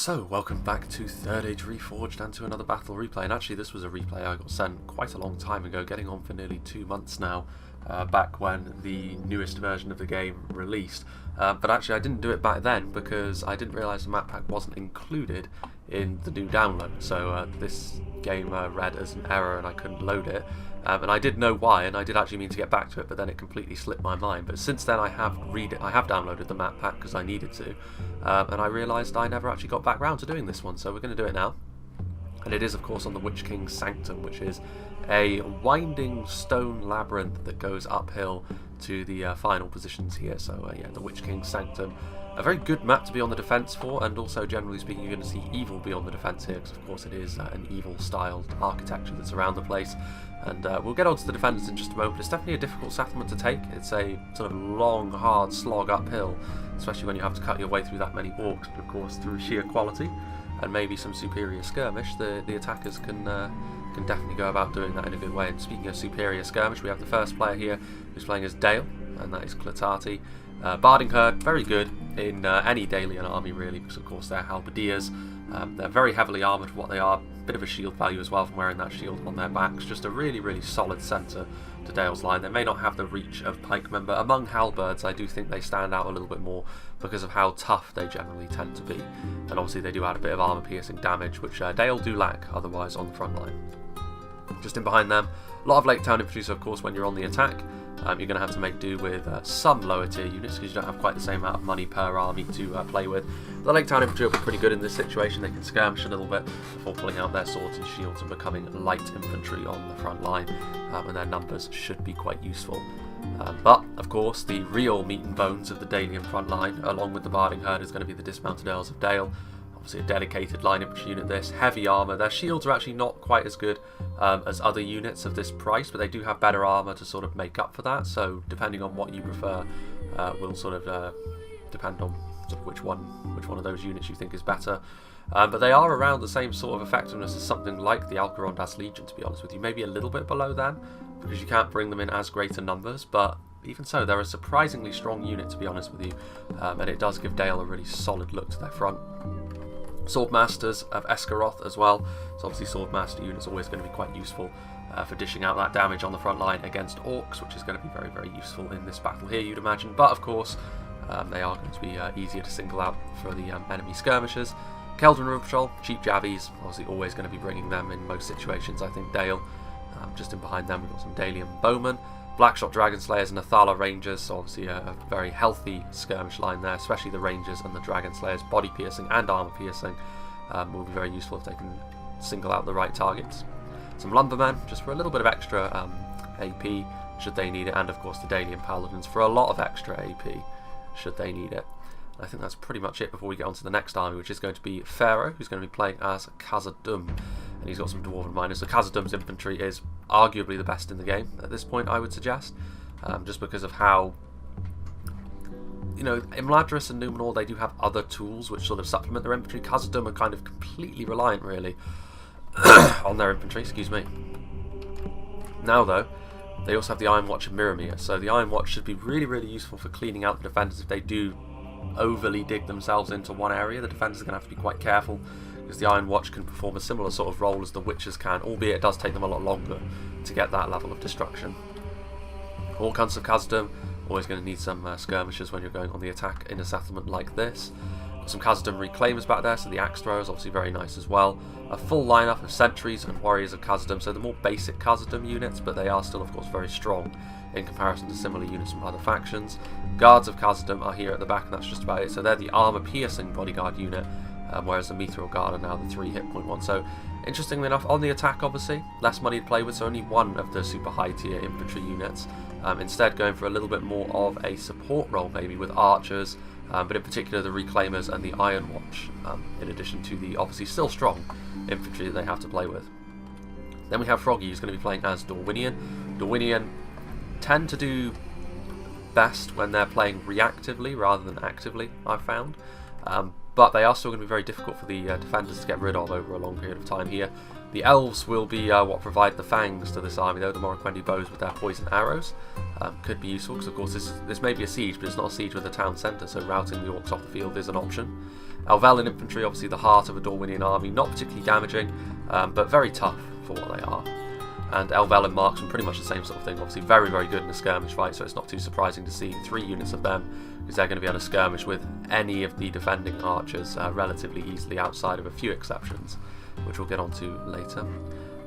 So, welcome back to 3rd Age Reforged and to another battle replay. And actually this was a replay I got sent quite a long time ago, getting on for nearly 2 months now, back when the newest version of the game released. But actually I didn't do it back then because I didn't realise the map pack wasn't included in the new download. So this game read as an error and I couldn't load it. And I did know why, and I did actually mean to get back to it, but then it completely slipped my mind. But since then I have downloaded the map pack because I needed to, and I realised I never actually got back round to doing this one, so we're going to do it now. And it is of course on the Witch King's Sanctum, which is a winding stone labyrinth that goes uphill to the final positions here. So yeah, the Witch King's Sanctum. A very good map to be on the defence for, and also generally speaking you're going to see evil be on the defence here, because of course it is an evil styled architecture that's around the place. And we'll get on to the defenders in just a moment. It's definitely a difficult settlement to take. It's a sort of long, hard slog uphill, especially when you have to cut your way through that many orcs. But of course, through sheer quality and maybe some superior skirmish, the attackers can definitely go about doing that in a good way. And speaking of superior skirmish, we have the first player here who's playing as Dale, and that is Clatati. Barding Herd, very good in any Dalian army really, because of course they're halberdiers. They're very heavily armoured for what they are. Bit of a shield value as well from wearing that shield on their backs. Just a really, really solid centre to Dale's line. They may not have the reach of pikemen, but among halberds I do think they stand out a little bit more because of how tough they generally tend to be. And obviously they do add a bit of armour piercing damage, which Dale do lack otherwise on the front line. Just in behind them, a lot of Lake Town infantry, so of course when you're on the attack, you're going to have to make do with some lower tier units because you don't have quite the same amount of money per army to play with. The Lake Town infantry will be pretty good in this situation. They can skirmish a little bit before pulling out their swords and shields and becoming light infantry on the front line, and their numbers should be quite useful. But of course the real meat and bones of the Dalian front line, along with the Barding Herd, is going to be the dismounted Earls of Dale. Obviously a dedicated line infantry unit this, heavy armour. Their shields are actually not quite as good as other units of this price, but they do have better armour to sort of make up for that, so depending on what you prefer will sort of depend on sort of which one of those units you think is better. But they are around the same sort of effectiveness as something like the Alcarondas Legion, to be honest with you, maybe a little bit below them, because you can't bring them in as greater numbers, but even so, they're a surprisingly strong unit, to be honest with you, and it does give Dale a really solid look to their front. Swordmasters of Esgaroth as well, so obviously Swordmaster units are always going to be quite useful for dishing out that damage on the front line against orcs, which is going to be very, very useful in this battle here, you'd imagine. But of course, they are going to be easier to single out for the enemy skirmishers. Keldon Room Patrol, cheap jabbies, obviously always going to be bringing them in most situations, I think Dale. Just in behind them we've got some Dalian Bowmen, Blackshot Dragon Slayers and Athala Rangers, so obviously a very healthy skirmish line there, especially the Rangers and the Dragon Slayers. Body piercing and armour piercing will be very useful if they can single out the right targets. Some Lumbermen, just for a little bit of extra AP should they need it, and of course the Dalian Paladins for a lot of extra AP should they need it. I think that's pretty much it before we get on to the next army, which is going to be Pharaoh, who's going to be playing as Khazad-Dum, and he's got some Dwarven miners. So Khazad-Dum's infantry is arguably the best in the game at this point, I would suggest, just because of how, you know, Imladris and Numenor, they do have other tools which sort of supplement their infantry. Khazad-Dum are kind of completely reliant, really, on their infantry, excuse me. Now, though, they also have the Iron Watch and Miramir, so the Iron Watch should be really, really useful for cleaning out the defenders if they do overly dig themselves into one area. The defenders are going to have to be quite careful, because the Iron Watch can perform a similar sort of role as the Witches can, albeit it does take them a lot longer to get that level of destruction. All kinds of Khazad-Dum, always going to need some skirmishers when you're going on the attack in a settlement like this. Got some Khazad-Dum Reclaimers back there, so the Axe Throwers obviously very nice as well. A full lineup of Sentries and Warriors of Khazad-Dum, so the more basic Khazad-Dum units, but they are still of course very strong in comparison to similar units from other factions. Guards of Khazad-Dum are here at the back, and that's just about it. So they're the armour piercing bodyguard unit, whereas the Mithril Guard are now the 3 hit point one. So interestingly enough, on the attack obviously, less money to play with, so only one of the super high tier infantry units. Instead going for a little bit more of a support role maybe with archers, but in particular the Reclaimers and the Iron Watch, in addition to the obviously still strong infantry that they have to play with. Then we have Froggy, who's going to be playing as Dorwinion. Dorwinion tend to do best when they're playing reactively rather than actively, I've found. But they are still going to be very difficult for the defenders to get rid of over a long period of time here. The elves will be what provide the fangs to this army, though. The Morroquendi bows with their poison arrows could be useful, because of course this may be a siege, but it's not a siege with a town centre, so routing the orcs off the field is an option. Helvellyn infantry, obviously the heart of a Dorwinion army, not particularly damaging, but very tough for what they are. And Helvellyn marksmen, pretty much the same sort of thing, obviously very, very good in a skirmish fight, so it's not too surprising to see 3 units of them, because they're going to be able to skirmish with any of the defending archers relatively easily, outside of a few exceptions, which we'll get onto later.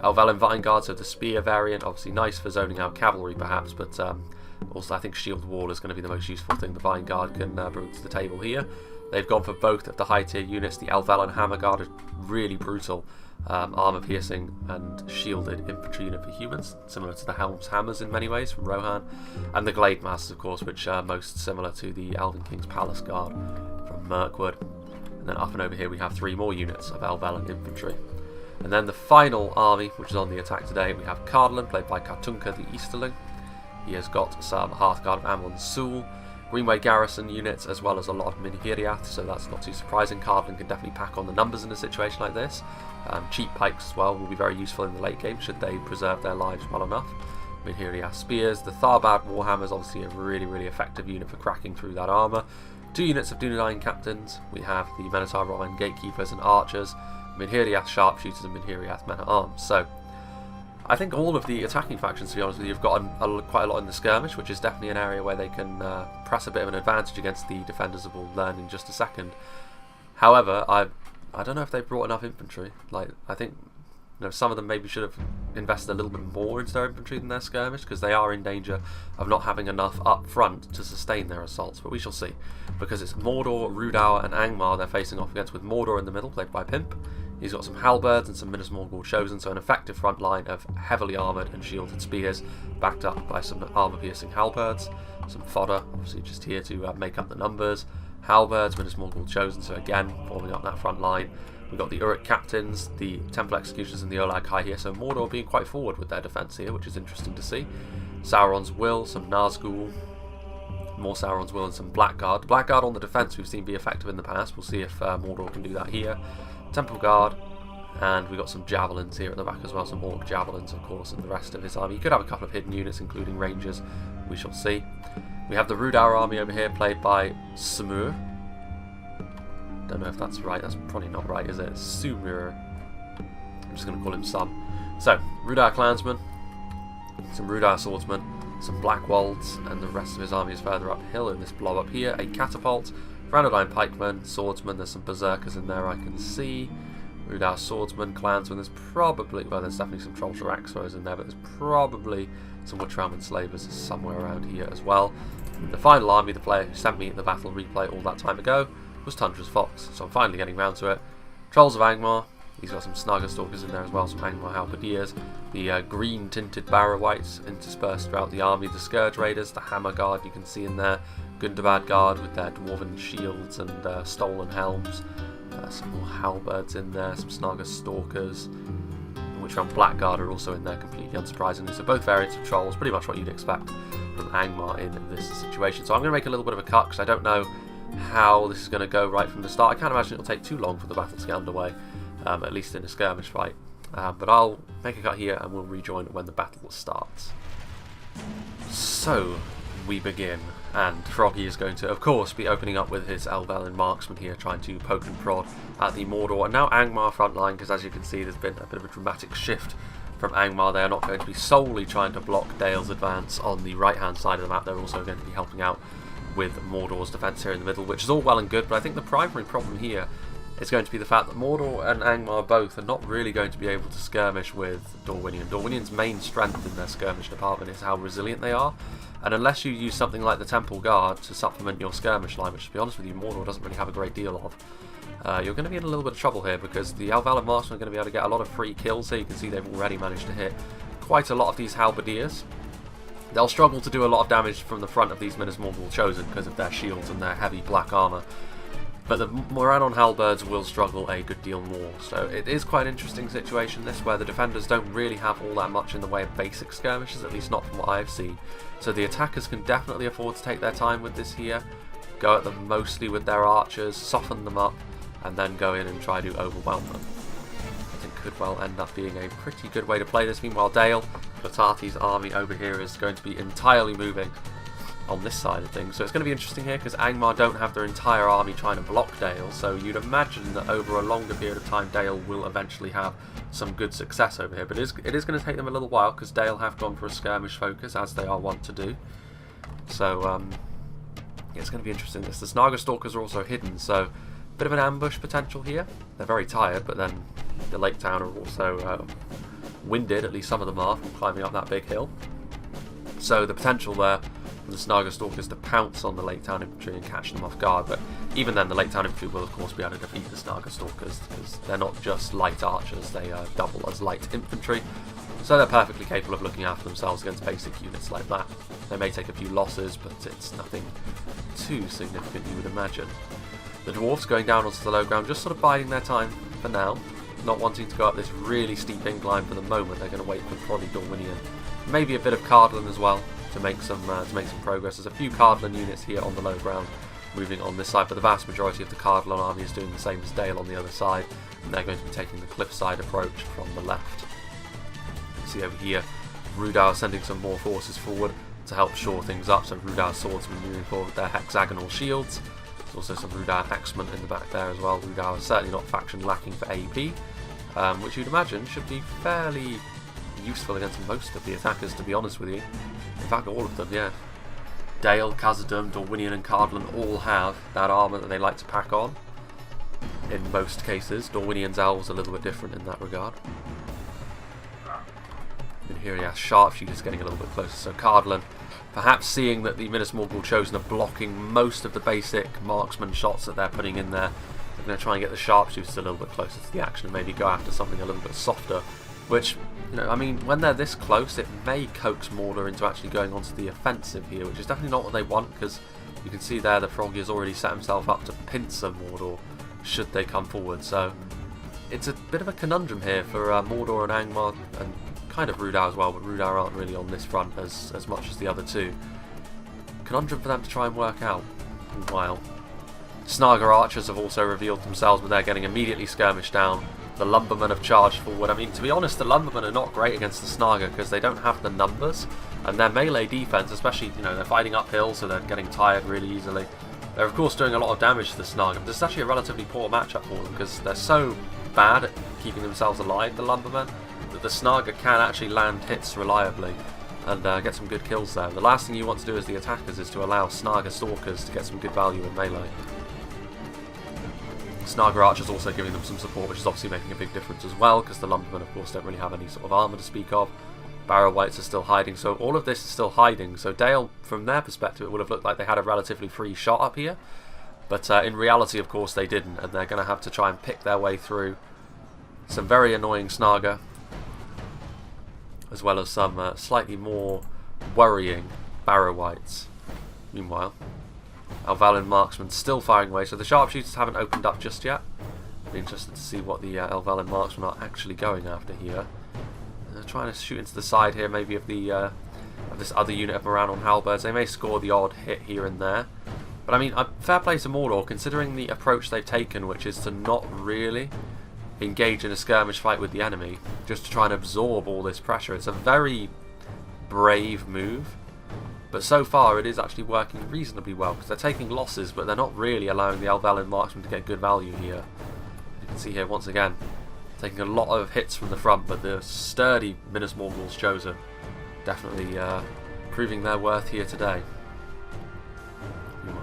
Helvellyn Vanguard, so the spear variant, obviously nice for zoning out cavalry perhaps, but also I think shield wall is going to be the most useful thing the Vanguard can bring to the table here. They've gone for both of the high tier units. The Helvellyn Hammer Guard is really brutal, armor piercing and shielded infantry unit for humans, similar to the Helm's Hammers in many ways from Rohan, and the Glade Masters, of course, which are most similar to the Elven King's Palace Guard from Mirkwood. And then up and over here we have 3 more units of Helvellyn infantry. And then the final army, which is on the attack today, we have Cardolan, played by Kartunka the Easterling. He has got some Hearthguard of Amon Sul, Greenway Garrison units, as well as a lot of Minhiriath, so that's not too surprising. Cardolan can definitely pack on the numbers in a situation like this. Cheap pikes as well will be very useful in the late game, should they preserve their lives well enough. Minhiriath spears. The Tharbad Warhammer is obviously a really, really effective unit for cracking through that armour. 2 units of Dunedain captains. We have the Minotaur Roman Gatekeepers and Archers, Minhiriath Sharpshooters and Minhiriath Men-at-Arms. So I think all of the attacking factions, to be honest with you, have got quite a lot in the skirmish, which is definitely an area where they can press a bit of an advantage against the defenders, as we'll learn in just a second. However, I don't know if they've brought enough infantry. Like, I think some of them maybe should have invested a little bit more into their infantry than their skirmish, because they are in danger of not having enough up front to sustain their assaults, but we shall see. Because it's Mordor, Rhudaur and Angmar they're facing off against, with Mordor in the middle, played by Pimp. He's got some halberds and some Minas Morgul chosen, so an effective front line of heavily armoured and shielded spears, backed up by some armour-piercing halberds. Some fodder, obviously just here to make up the numbers. Halberds, Minas Morgul chosen, so again, forming up that front line. We've got the Uruk captains, the Temple executioners and the Olag Kai here, so Mordor being quite forward with their defence here, which is interesting to see. Sauron's Will, some Nazgul, more Sauron's Will and some Blackguard. Blackguard on the defence we've seen be effective in the past, we'll see if Mordor can do that here. Temple Guard, and we've got some Javelins here at the back as well, some Orc Javelins of course, and the rest of his army. You could have a couple of hidden units including Rangers, we shall see. We have the Rhudaur army over here, played by Sumur. Don't know if that's right, that's probably not right, is it? Sumur. I'm just going to call him Sum. So, Rhudaur clansmen, some Rhudaur swordsmen, some Blackwolds, and the rest of his army is further uphill in this blob up here. A catapult, Ranodyne pikemen, swordsmen, there's some berserkers in there I can see. Rhudaur swordsmen, clansmen, there's probably, well there's definitely some Troll Shiraxos in there, but there's probably some Witchraman slavers somewhere around here as well. And the final army, the player who sent me the battle replay all that time ago, was Tundra's Fox, so I'm finally getting round to it. Trolls of Angmar, he's got some Snugger Stalkers in there as well, some Angmar Halberdiers, the green tinted Barrow Whites interspersed throughout the army, the Scourge Raiders, the Hammer Guard you can see in there, Gundabad Guard with their dwarven shields and stolen helms, some more halberds in there, some Snargus Stalkers, which from Blackguard are also in there completely unsurprisingly. So both variants of trolls, pretty much what you'd expect from Angmar in this situation. So I'm going to make a little bit of a cut because I don't know how this is going to go right from the start. I can't imagine it'll take too long for the battle to get underway, at least in a skirmish fight. But I'll make a cut here and we'll rejoin when the battle starts. So we begin. And Froggy is going to, of course, be opening up with his Helvellyn marksman here, trying to poke and prod at the Mordor and now Angmar front line, because as you can see, there's been a bit of a dramatic shift from Angmar. They are not going to be solely trying to block Dale's advance on the right-hand side of the map. They're also going to be helping out with Mordor's defence here in the middle, which is all well and good, but I think the primary problem here is going to be the fact that Mordor and Angmar both are not really going to be able to skirmish with Dorwinion. Dorwinion's main strength in their skirmish department is how resilient they are. And unless you use something like the Temple Guard to supplement your skirmish line, which to be honest with you, Mordor doesn't really have a great deal of, you're going to be in a little bit of trouble here, because the Helvellyn marksmen are going to be able to get a lot of free kills here. You can see they've already managed to hit quite a lot of these halberdiers. They'll struggle to do a lot of damage from the front of these Minas Morgul chosen because of their shields and their heavy black armour. But the Moranon halberds will struggle a good deal more. So it is quite an interesting situation this, where the defenders don't really have all that much in the way of basic skirmishes, at least not from what I've seen. So the attackers can definitely afford to take their time with this here, go at them mostly with their archers, soften them up, and then go in and try to overwhelm them. I think could well end up being a pretty good way to play this. Meanwhile, Dale, Clotati's army over here is going to be entirely moving on this side of things. So it's going to be interesting here because Angmar don't have their entire army trying to block Dale, so you'd imagine that over a longer period of time Dale will eventually have some good success over here. But it is going to take them a little while because Dale have gone for a skirmish focus, as they are wont to do. So it's going to be interesting. The Snaga Stalkers are also hidden, so a bit of an ambush potential here. They're very tired, but then the Lake Town are also winded, at least some of them are, from climbing up that big hill. So the potential there for the Snaga Stalkers to pounce on the Lake Town Infantry and catch them off guard, but even then the Lake Town Infantry will of course be able to defeat the Snaga Stalkers because they're not just light archers, they double as light infantry, so they're perfectly capable of looking after themselves against basic units like that. They may take a few losses, but it's nothing too significant, you would imagine. The Dwarfs going down onto the low ground, just sort of biding their time for now, not wanting to go up this really steep incline for the moment. They're going to wait for probably Dorwinion, maybe a bit of Cardolan as well to make some progress. There's a few Cardolan units here on the low ground moving on this side, but the vast majority of the Cardolan army is doing the same as Dale on the other side, and they're going to be taking the cliffside approach from the left. You see over here Rhudaur sending some more forces forward to help shore things up, so Rhudaur swordsmen moving forward with their hexagonal shields. There's also some Rhudaur axemen in the back there as well. Rhudaur is certainly not faction lacking for AP, which you'd imagine should be fairly useful against most of the attackers, to be honest with you. In fact, all of them, yeah. Dale, Khazad-Dum, Dorwinion and Cardolan all have that armour that they like to pack on, in most cases. Dorwinion's elves are a little bit different in that regard. And here he has sharpshooters getting a little bit closer, so Cardolan, perhaps seeing that the Minas Morgul Chosen are blocking most of the basic marksman shots that they're putting in there, they're going to try and get the sharpshooters a little bit closer to the action and maybe go after something a little bit softer, which, you know, I mean, when they're this close, it may coax Mordor into actually going onto the offensive here, which is definitely not what they want, because you can see there the Froggy has already set himself up to pincer Mordor should they come forward. So it's a bit of a conundrum here for Mordor and Angmar, and kind of Rhudaur as well, but Rhudaur aren't really on this front as much as the other two. Conundrum for them to try and work out. Meanwhile, Snaga archers have also revealed themselves, but they're getting immediately skirmished down. The Lumbermen have charged forward. I mean, to be honest, the Lumbermen are not great against the Snaga because they don't have the numbers, and their melee defense, especially, you know, they're fighting uphill, so they're getting tired really easily. They're of course doing a lot of damage to the Snaga, but this is actually a relatively poor matchup for them because they're so bad at keeping themselves alive, the Lumbermen, that the Snaga can actually land hits reliably and get some good kills there. The last thing you want to do as the attackers is to allow Snaga Stalkers to get some good value in melee. Snaga Archers also giving them some support, which is obviously making a big difference as well, because the Lumbermen of course don't really have any sort of armour to speak of. Barrow Wights are still hiding, so all of this is still hiding. So Dale, from their perspective, it would have looked like they had a relatively free shot up here, but in reality of course they didn't, and they're going to have to try and pick their way through some very annoying Snaga, as well as some slightly more worrying Barrow Wights. Meanwhile, Elvalin marksmen still firing away, so the sharpshooters haven't opened up just yet. Be interested to see what the Elvalin marksmen are actually going after here. They're trying to shoot into the side here, maybe of the of this other unit of Moran on halberds. They may score the odd hit here and there, but I mean, fair play to Mordor, considering the approach they've taken, which is to not really engage in a skirmish fight with the enemy, just to try and absorb all this pressure. It's a very brave move, but so far it is actually working reasonably well, because they're taking losses, but they're not really allowing the Elvalin marksmen to get good value here. You can see here once again, taking a lot of hits from the front, but the sturdy Minas Morgul's Chosen definitely proving their worth here today.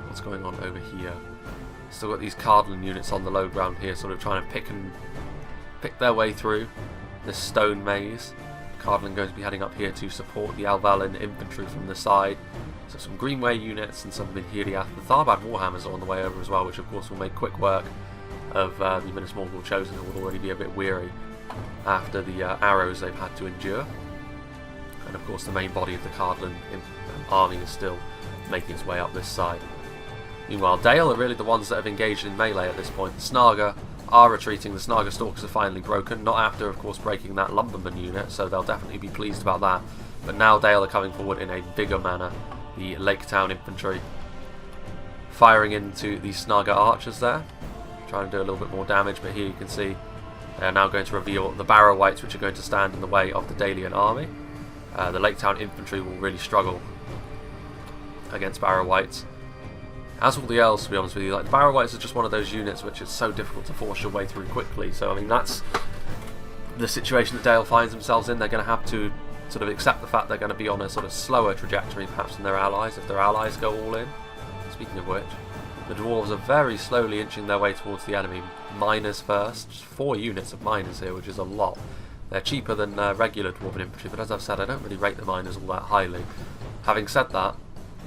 What's going on over here? Still got these Cardolan units on the low ground here, sort of trying to pick their way through this stone maze. Cardolan going to be heading up here to support the Elvalin infantry from the side. So some Greenway units and some Minhiriath. The Tharbad Warhammers are on the way over as well, which of course will make quick work of the Minas Morgul Chosen, who will already be a bit weary after the arrows they've had to endure. And of course the main body of the Cardolan army is still making its way up this side. Meanwhile, Dale are really the ones that have engaged in melee at this point. The Snaga are retreating. The Snaga Stalkers are finally broken, not after of course breaking that Lumberman unit, so they'll definitely be pleased about that. But now Dale are coming forward in a bigger manner. The Lake Town infantry firing into the Snaga archers there, trying to do a little bit more damage, but here you can see they are now going to reveal the Barrow Wights, which are going to stand in the way of the Dalian army. The Lake Town infantry will really struggle against Barrow Wights. As all the elves, to be honest with you, like the Barrow Wights are just one of those units which is so difficult to force your way through quickly. So I mean, that's the situation that Dale finds themselves in. They're going to have to sort of accept the fact they're going to be on a sort of slower trajectory perhaps than their allies if their allies go all in. Speaking of which, the dwarves are very slowly inching their way towards the enemy. Miners first, just 4 units of miners here, which is a lot. They're cheaper than regular dwarven infantry, but as I've said, I don't really rate the miners all that highly. Having said that,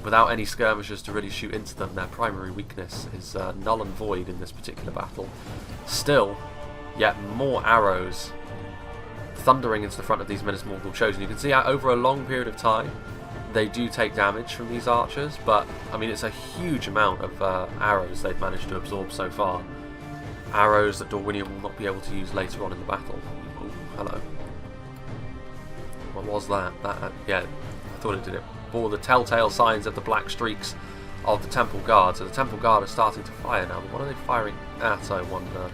without any skirmishers to really shoot into them, their primary weakness is null and void in this particular battle. Still, yet more arrows thundering into the front of these Minas Morgul Chosen. You can see how over a long period of time they do take damage from these archers, but I mean it's a huge amount of arrows they've managed to absorb so far. Arrows that Dorwinion will not be able to use later on in the battle. Ooh, hello. What was that? Yeah, I thought it did it. Bore the telltale signs of the black streaks of the Temple Guard. So the Temple Guard are starting to fire now, but what are they firing at, I wonder?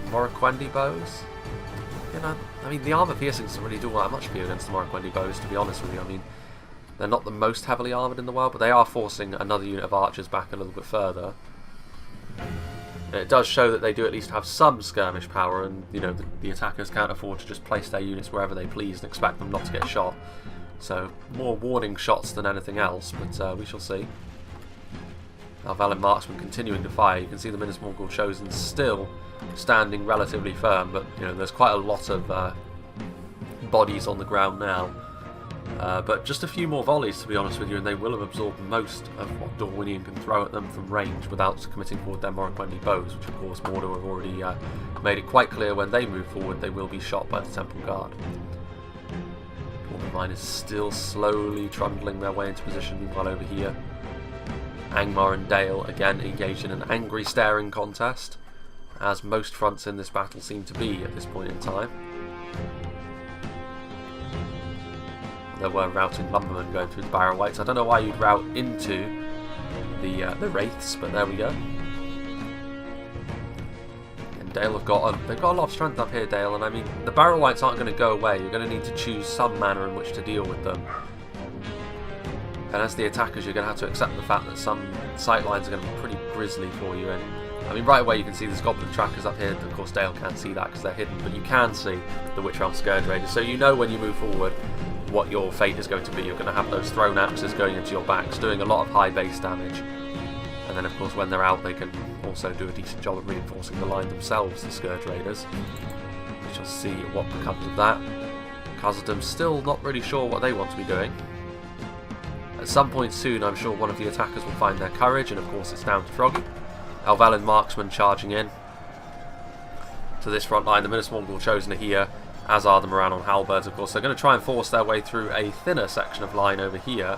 Morroquendi bows? You know, I mean, the armour piercing doesn't really do all that much for you against the Morroquendi bows, to be honest with you. I mean, they're not the most heavily armoured in the world, but they are forcing another unit of archers back a little bit further. And it does show that they do at least have some skirmish power, and you know the attackers can't afford to just place their units wherever they please and expect them not to get shot. So, more warning shots than anything else, but we shall see. Alvalin Marksman continuing to fire. You can see the Minas Morgul Chosen still standing relatively firm, but you know there's quite a lot of bodies on the ground now. But just a few more volleys, to be honest with you, and they will have absorbed most of what Dorwinion can throw at them from range without committing forward their Morroquendi bows, which of course Mordor have already made it quite clear when they move forward they will be shot by the Temple Guard. Dwarven miners still slowly trundling their way into position, meanwhile over here Angmar and Dale again engaged in an angry staring contest, as most fronts in this battle seem to be at this point in time. There were routing lumbermen going through the Barrow Wights. I don't know why you'd route into the wraiths, but there we go. And Dale they've got a lot of strength up here, Dale, and I mean the Barrow Wights aren't going to go away. You're going to need to choose some manner in which to deal with them. And as the attackers, you're going to have to accept the fact that some sight lines are going to be pretty grisly for you. And I mean, right away you can see there's goblin trackers up here. Of course, Dale can't see that because they're hidden, but you can see the Witch Realm Scourge Raiders. So you know when you move forward what your fate is going to be. You're going to have those thrown axes going into your backs, doing a lot of high base damage. And then, of course, when they're out, they can also do a decent job of reinforcing the line themselves, the Scourge Raiders. We shall see what becomes of that. Khazad-Dum still not really sure what they want to be doing. At some point soon, I'm sure one of the attackers will find their courage, and of course it's down to Froggy. Alvalin Marksman charging in to this front line. The Minas Morgul Chosen are here, as are the Moran Halberds, of course. They're going to try and force their way through a thinner section of line over here.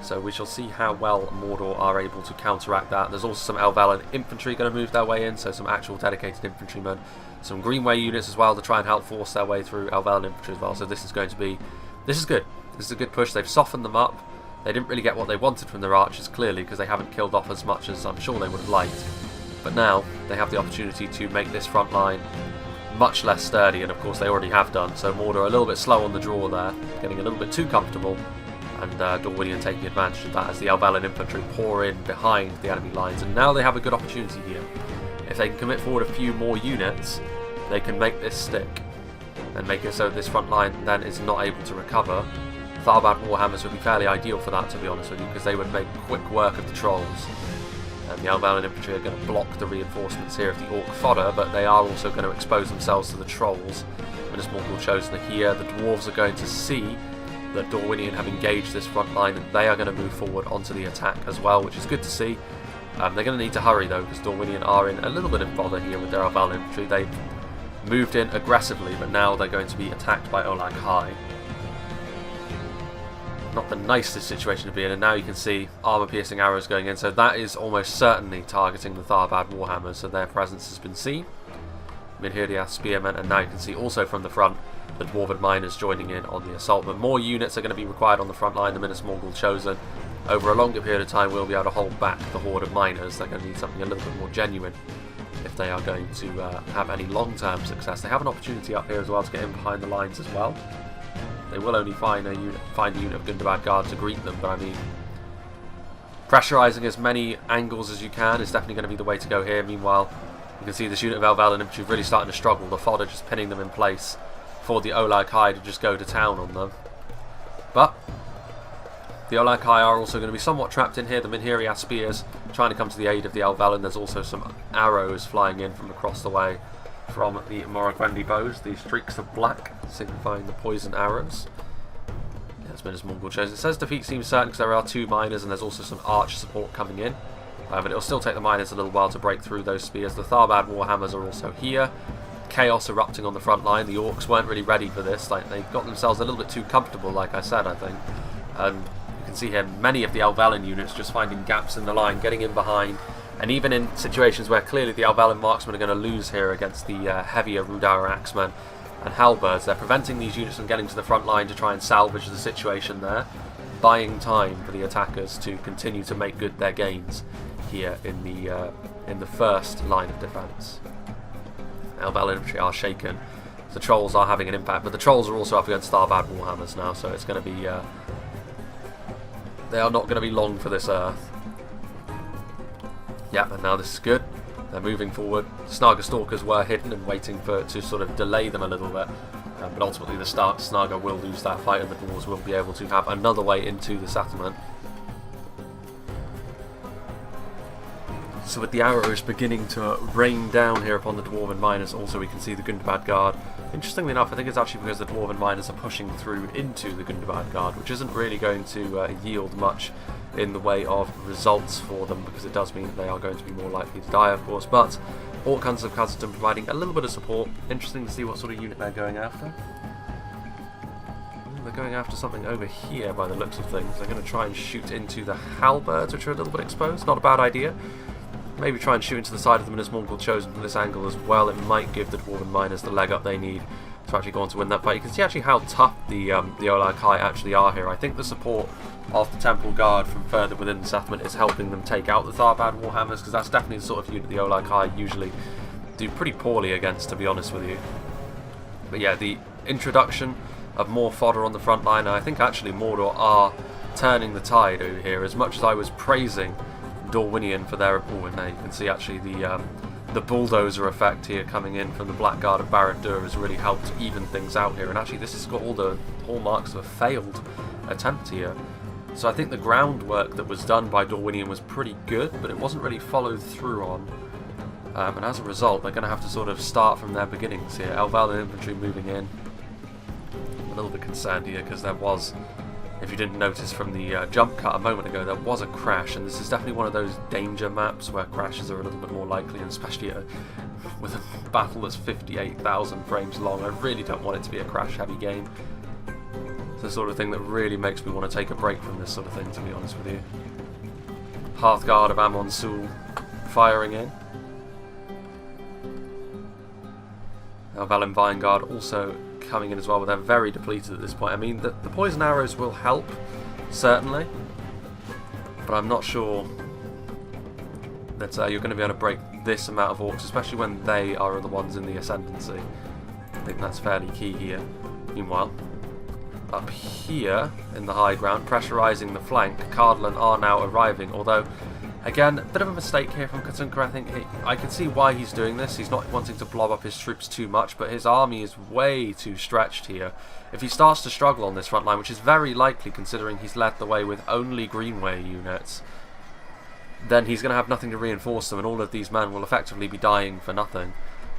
So we shall see how well Mordor are able to counteract that. There's also some Alvalin infantry going to move their way in, so some actual dedicated infantrymen. Some Greenway units as well to try and help force their way through Alvalin infantry as well. So this is going to be... this is good. This is a good push. They've softened them up. They didn't really get what they wanted from their archers, clearly, because they haven't killed off as much as I'm sure they would have liked. But now they have the opportunity to make this front line much less sturdy, and of course they already have done. So Mordor a little bit slow on the draw there, getting a little bit too comfortable, and Dorwinion taking advantage of that as the Alvalin infantry pour in behind the enemy lines. And now they have a good opportunity here. If they can commit forward a few more units, they can make this stick and make it so this front line then is not able to recover. Tharbad Warhammers would be fairly ideal for that, to be honest with you, because they would make quick work of the trolls. And the Alvalin infantry are going to block the reinforcements here of the Orc fodder, but they are also going to expose themselves to the trolls. Minas Morgul Chosen are here. The dwarves are going to see that Dorwinion have engaged this front line, and they are going to move forward onto the attack as well, which is good to see. They're going to need to hurry though, because Dorwinion are in a little bit of bother here with their Alvalin infantry. They've moved in aggressively, but now they're going to be attacked by Olag High. Not the nicest situation to be in, and now you can see armour-piercing arrows going in, so that is almost certainly targeting the Tharbad Warhammers, so their presence has been seen. Midhirdiath Spearmen, and now you can see also from the front the Dwarven Miners joining in on the assault, but more units are going to be required on the front line. The Minas Morgul Chosen, over a longer period of time, will be able to hold back the horde of miners. They're going to need something a little bit more genuine if they are going to have any long-term success. They have an opportunity up here as well to get in behind the lines as well. They will only find a unit of Gundabad Guard to greet them, but I mean, Pressurising as many angles as you can is definitely going to be the way to go here. Meanwhile, you can see this unit of Elvalan infantry really starting to struggle. The fodder just pinning them in place for the Olag Kai to just go to town on them. But the Olag Kai are also going to be somewhat trapped in here. The Minhiri spears trying to come to the aid of the Elvalan. There's also some arrows flying in from across the way from the Moragwendi bows. These streaks of black signifying the poison arrows. As Minas Mongol shows. It says defeat seems certain because there are 2 miners and there's also some archer support coming in. But it'll still take the miners a little while to break through those spears. The Tharbad Warhammers are also here. Chaos erupting on the front line. The Orcs weren't really ready for this. Like, they got themselves a little bit too comfortable, like I said, I think. And you can see here many of the Elvalan units just finding gaps in the line, getting in behind. And even in situations where clearly the Elvalan marksmen are going to lose here against the heavier Rhudaur axemen and halberds, they're preventing these units from getting to the front line to try and salvage the situation there, buying time for the attackers to continue to make good their gains here in the first line of defence. Elvalan infantry are shaken. The trolls are having an impact, but the trolls are also up against Tharbad Warhammers now, so it's going to be they are not going to be long for this earth. Yep, and now this is good. They're moving forward. Snaga Stalkers were hidden and waiting to sort of delay them a little bit. But ultimately the Snaga will lose that fight and the Dwarves will be able to have another way into the settlement. So with the arrows beginning to rain down here upon the Dwarven miners, also we can see the Gundabad Guard. Interestingly enough, I think it's actually because the Dwarven miners are pushing through into the Gundabad Guard, which isn't really going to yield much in the way of results for them, because it does mean they are going to be more likely to die, of course. But Orc Hunters of Khazad-Dum providing a little bit of support. Interesting to see what sort of unit they're going after. They're going after something over here by the looks of things. They're going to try and shoot into the halberds, which are a little bit exposed. Not a bad idea. Maybe try and shoot into the side of the Minas Mongol chosen from this angle as well. It might give the Dwarven miners the leg up they need to actually go on to win that fight. You can see actually how tough the Olag Kai actually are here. I think the support of the Temple Guard from further within the settlement is helping them take out the Tharbad Warhammers, because that's definitely the sort of unit the Olag Kai usually do pretty poorly against, to be honest with you. But yeah, the introduction of more fodder on the front line, and I think actually Mordor are turning the tide over here. As much as I was praising Dorwinion for their... Oh, and there you can see actually the bulldozer effect here coming in from the Blackguard of Barad-dûr has really helped even things out here. And actually this has got all the hallmarks of a failed attempt here. So I think the groundwork that was done by Dorwinion was pretty good, but it wasn't really followed through on. And as a result, they're going to have to sort of start from their beginnings here. Elvalan infantry moving in. I'm a little bit concerned here because there was... If you didn't notice from the jump cut a moment ago, there was a crash, and this is definitely one of those danger maps where crashes are a little bit more likely, and especially with a battle that's 58,000 frames long. I really don't want it to be a crash-heavy game. It's the sort of thing that really makes me want to take a break from this sort of thing, to be honest with you. Hearthguard of Amon-Sul firing in. Elvalan Vinegard also coming in as well, but they're very depleted at this point. I mean, the poison arrows will help, certainly, but I'm not sure that you're going to be able to break this amount of orcs, especially when they are the ones in the ascendancy. I think that's fairly key here. Meanwhile, up here in the high ground, pressurising the flank, Cardolan are now arriving, although again, a bit of a mistake here from Katunka. I think I can see why he's doing this. He's not wanting to blob up his troops too much, but his army is way too stretched here. If he starts to struggle on this front line, which is very likely considering he's led the way with only Greenway units, then he's going to have nothing to reinforce them, and all of these men will effectively be dying for nothing.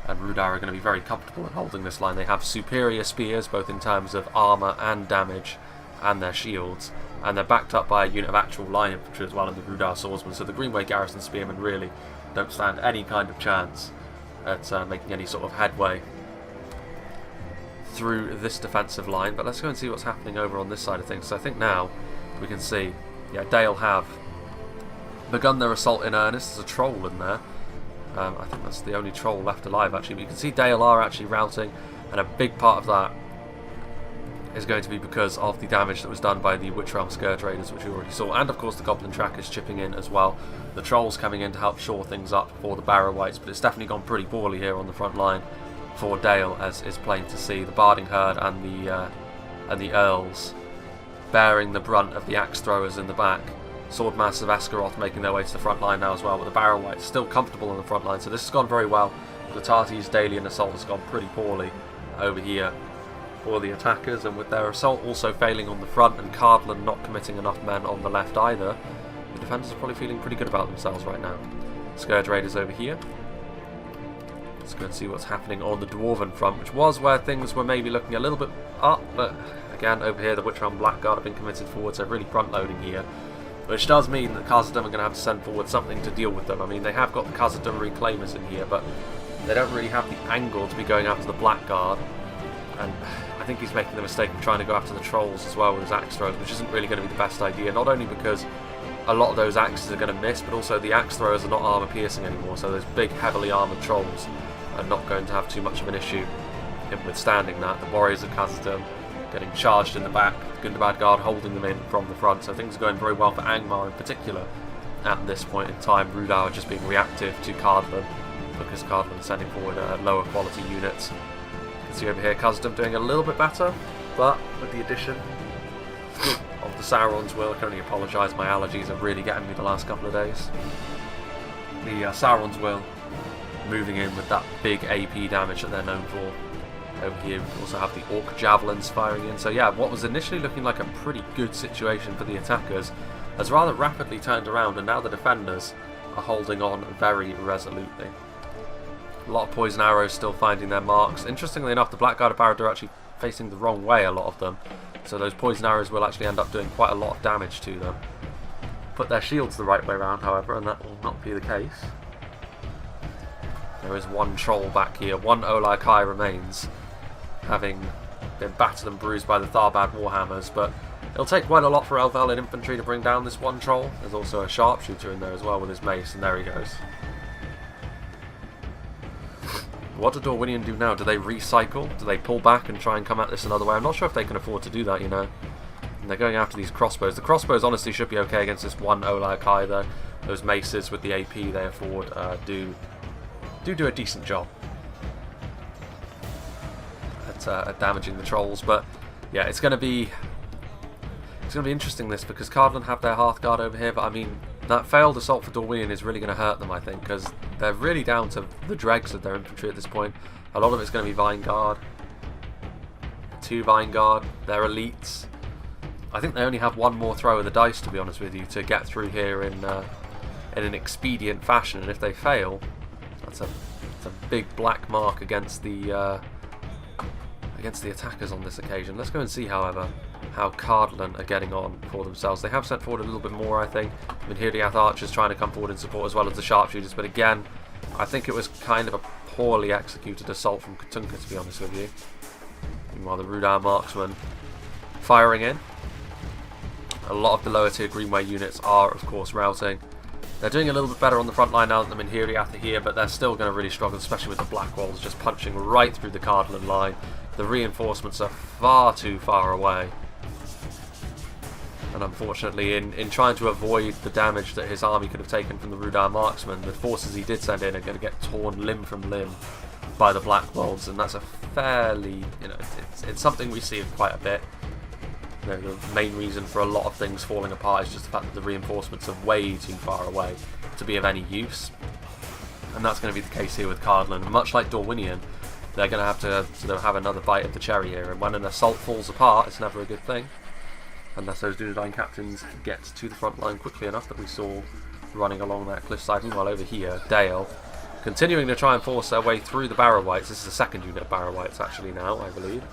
And Rhudaur are going to be very comfortable in holding this line. They have superior spears, both in terms of armour and damage, and their shields. And they're backed up by a unit of actual line infantry as well, and the Rhudaur swordsmen. So the Greenway garrison spearmen really don't stand any kind of chance at making any sort of headway through this defensive line. But let's go and see what's happening over on this side of things. So I think now we can see, yeah, Dale have begun their assault in earnest. There's a troll in there. I think that's the only troll left alive, actually. But you can see Dale are actually routing, and a big part of that is going to be because of the damage that was done by the Witch Realm Scourge Raiders, which we already saw, and of course the Goblin Trackers chipping in as well. The Trolls coming in to help shore things up for the Barrow-wights, but it's definitely gone pretty poorly here on the front line for Dale, as is plain to see. The Barding Herd and the Earls bearing the brunt of the axe throwers in the back, Sword Masters of Escaroth making their way to the front line now as well, but the Barrow Wights still comfortable on the front line, so this has gone very well. The Tartys' Dalian assault has gone pretty poorly over here for the attackers, and with their assault also failing on the front and Cardolan not committing enough men on the left either, the defenders are probably feeling pretty good about themselves right now. Scourge Raiders over here. Let's go and see what's happening on the Dwarven front, which was where things were maybe looking a little bit up, but again over here the Witch Realm Blackguard have been committed forward, so really front loading here. Which does mean that Khazad-Dum are going to have to send forward something to deal with them. I mean, they have got the Khazad-Dum Reclaimers in here, but they don't really have the angle to be going after the Blackguard. And I think he's making the mistake of trying to go after the Trolls as well with his axe throws, which isn't really going to be the best idea. Not only because a lot of those axes are going to miss, but also the axe throwers are not armour piercing anymore, so those big, heavily armoured Trolls are not going to have too much of an issue in withstanding that. The Warriors of Khazad-Dum getting charged in the back, the Gundabad Guard holding them in from the front, so things are going very well for Angmar in particular at this point in time. Rhudaur just being reactive to Cardolan because Cardolan is sending forward lower quality units. You can see over here Khazad-Dum doing a little bit better, but with the addition of the Sauron's Will, I can only apologise, my allergies are really getting me the last couple of days. The Sauron's Will moving in with that big AP damage that they're known for. Over here we also have the Orc Javelins firing in. So yeah, what was initially looking like a pretty good situation for the attackers has rather rapidly turned around, and now the defenders are holding on very resolutely. A lot of poison arrows still finding their marks. Interestingly enough, the Blackguard of Barad are actually facing the wrong way, a lot of them. So those poison arrows will actually end up doing quite a lot of damage to them. Put their shields the right way around, however, and that will not be the case. There is one troll back here. One Olai Kai remains, having been battered and bruised by the Tharbad Warhammers, but it'll take quite a lot for Elvelyn infantry to bring down this one troll. There's also a sharpshooter in there as well with his mace, and there he goes. What do Dorwinion do now? Do they recycle? Do they pull back and try and come at this another way? I'm not sure if they can afford to do that, you know. And they're going after these crossbows. The crossbows honestly should be okay against this one Olai Kai though. Those maces with the AP they afford do a decent job at damaging the trolls, but yeah, it's going to be interesting this, because Cardolan have their Hearthguard over here, but I mean that failed assault for Dorwinion is really going to hurt them, I think, because they're really down to the dregs of their infantry at this point. A lot of it's going to be Vine Guard, 2 Vine Guard, their elites. I think they only have one more throw of the dice, to be honest with you, to get through here in an expedient fashion, and if they fail, that's a big black mark against the attackers on this occasion. Let's go and see, however, how Cardolan are getting on for themselves. They have sent forward a little bit more, I think. Minhiriath archers trying to come forward in support as well as the sharpshooters, but again, I think it was kind of a poorly executed assault from Katunka, to be honest with you. Meanwhile, the Rhudaur marksmen firing in. A lot of the lower tier Greenway units are, of course, routing. They're doing a little bit better on the front line now that the Minhiriath are here, but they're still going to really struggle, especially with the Black Walls just punching right through the Cardolan line. The reinforcements are far too far away. And unfortunately, in trying to avoid the damage that his army could have taken from the Rhudaur marksmen, the forces he did send in are going to get torn limb from limb by the Black Walls, and that's a fairly, you know, it's something we see quite a bit. You know, the main reason for a lot of things falling apart is just the fact that the reinforcements are way too far away to be of any use. And that's going to be the case here with Cardolan. And much like Dorwinion, they're going to have to sort of have another bite of the cherry here. And when an assault falls apart, it's never a good thing. Unless those Dunedain captains get to the front line quickly enough that we saw running along that cliffside. Meanwhile, over here, Dale continuing to try and force their way through the Barrow Wights. This is the second unit of Barrow Wights actually now, I believe.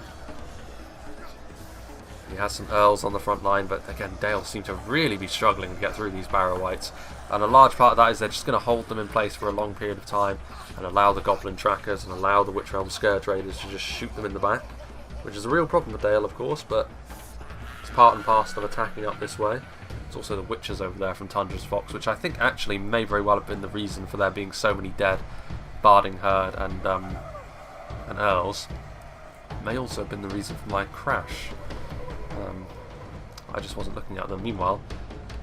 He has some Earls on the front line, but again, Dale seem to really be struggling to get through these Barrow Wights. And a large part of that is they're just going to hold them in place for a long period of time and allow the Goblin Trackers and allow the Witch Realm Scourge Raiders to just shoot them in the back. Which is a real problem with Dale, of course, but it's part and parcel of attacking up this way. There's also the Witches over there from Tundra's Fox, which I think actually may very well have been the reason for there being so many dead Barding Herd and Earls. May also have been the reason for my crash. I just wasn't looking at them. Meanwhile,